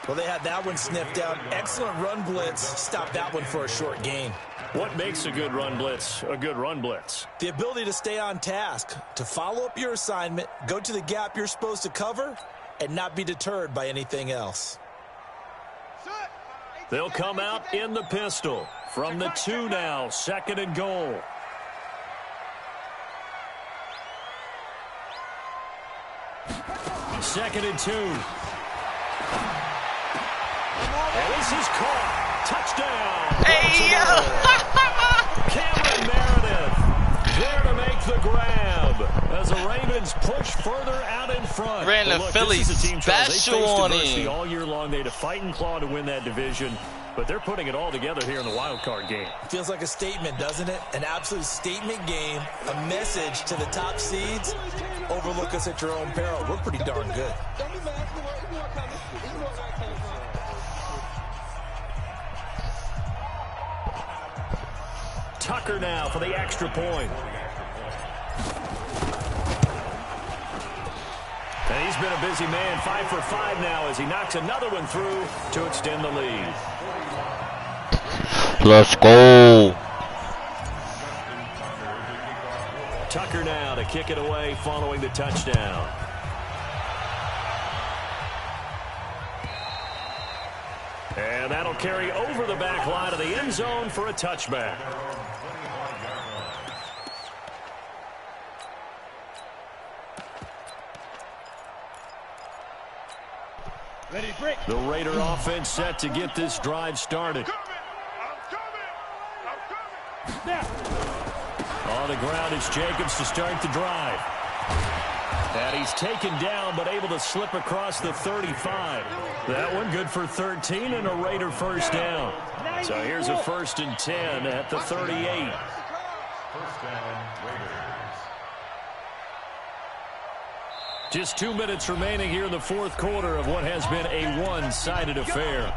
Well, they had that one sniffed out. Excellent run blitz. Stopped that one for a short gain. What makes a good run blitz a good run blitz? The ability to stay on task, to follow up your assignment, go to the gap you're supposed to cover, and not be deterred by anything else. They'll come out in the pistol. From the 2 now, 2nd and goal. Second and 2. And this is caught. Touchdown. Hey, yo. Cameron Meredith there to make the grab as the Ravens push further out in front. Ran the Philly special on him. All year long, they had to fight and claw to win that division. but they're putting it all together here in the wild card game. Feels like a statement, doesn't it? An absolute statement game, a message to the top seeds. Overlook us at your own peril. We're pretty darn good. Tucker now for the extra point. And he's been a busy man, 5 for 5 now as he knocks another one through to extend the lead. Let's go. Tucker now to kick it away following the touchdown. And that'll carry over the back line of the end zone for a touchback. The Raider offense set to get this drive started. On the ground, it's Jacobs to start the drive. And he's taken down, but able to slip across the 35. That one good for 13 and a Raider first down. So here's a 1st and 10 at the 38. First down, Raiders. Just 2 minutes remaining here in the 4th quarter of what has been a one-sided affair.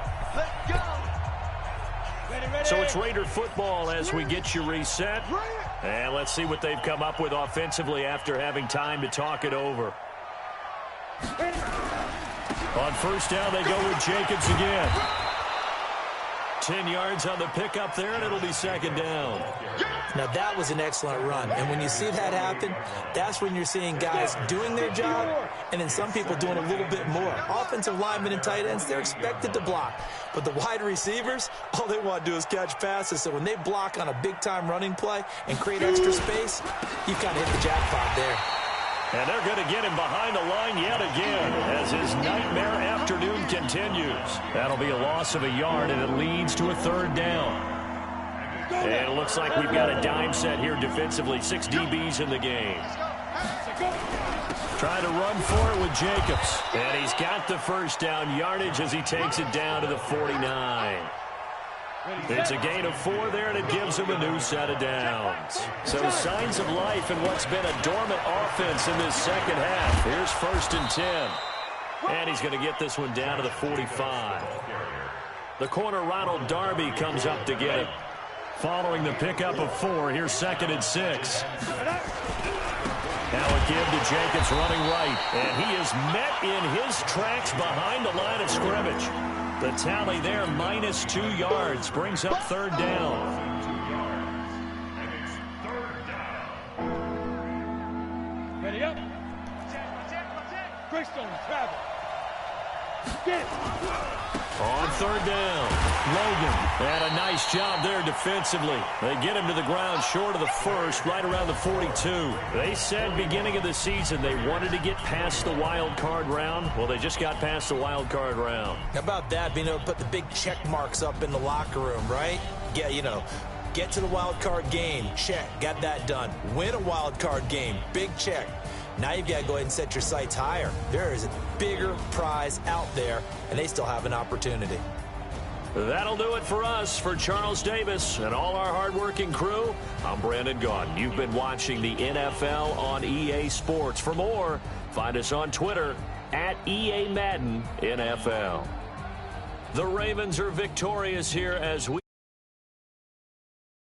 So it's Raider football as we get you reset. And let's see what they've come up with offensively after having time to talk it over. On first down, they go with Jacobs again. 10 yards on the pickup there, and it'll be 2nd down. Now, that was an excellent run. And when you see that happen, that's when you're seeing guys doing their job and then some people doing a little bit more. Offensive linemen and tight ends, they're expected to block. But the wide receivers, all they want to do is catch passes. So when they block on a big-time running play and create extra space, you've kind of hit the jackpot there. And they're going to get him behind the line yet again as his nightmare afternoon continues. That'll be a loss of a yard, and it leads to a 3rd down. And it looks like we've got a dime set here defensively. 6 DBs in the game. Trying to run for it with Jacobs. And he's got the first down yardage as he takes it down to the 49. It's a gain of 4 there, and it gives him a new set of downs. So signs of life in what's been a dormant offense in this second half. Here's 1st and 10. And he's going to get this one down to the 45. The corner, Ronald Darby, comes up to get it. Following the pickup of 4, here's 2nd and 6. Now a give to Jacobs running right. And he is met in his tracks behind the line of scrimmage. The tally there, -2 yards, brings up 3rd down. Ready up. Greystone, travel. Get it. On 3rd down, Logan. And a nice job there defensively. They get him to the ground short of the 1st, right around the 42. They said beginning of the season they wanted to get past the wild card round. Well, they just got past the wild card round. How about that, being able to put the big check marks up in the locker room, right? Yeah, you know, get to the wild card game, check, got that done. Win a wild card game, big check. Now you've got to go ahead and set your sights higher. There is a bigger prize out there, and they still have an opportunity. That'll do it for us. For Charles Davis and all our hardworking crew, I'm Brandon Gaudin. You've been watching the NFL on EA Sports. For more, find us on Twitter at EA Madden NFL. The Ravens are victorious here as we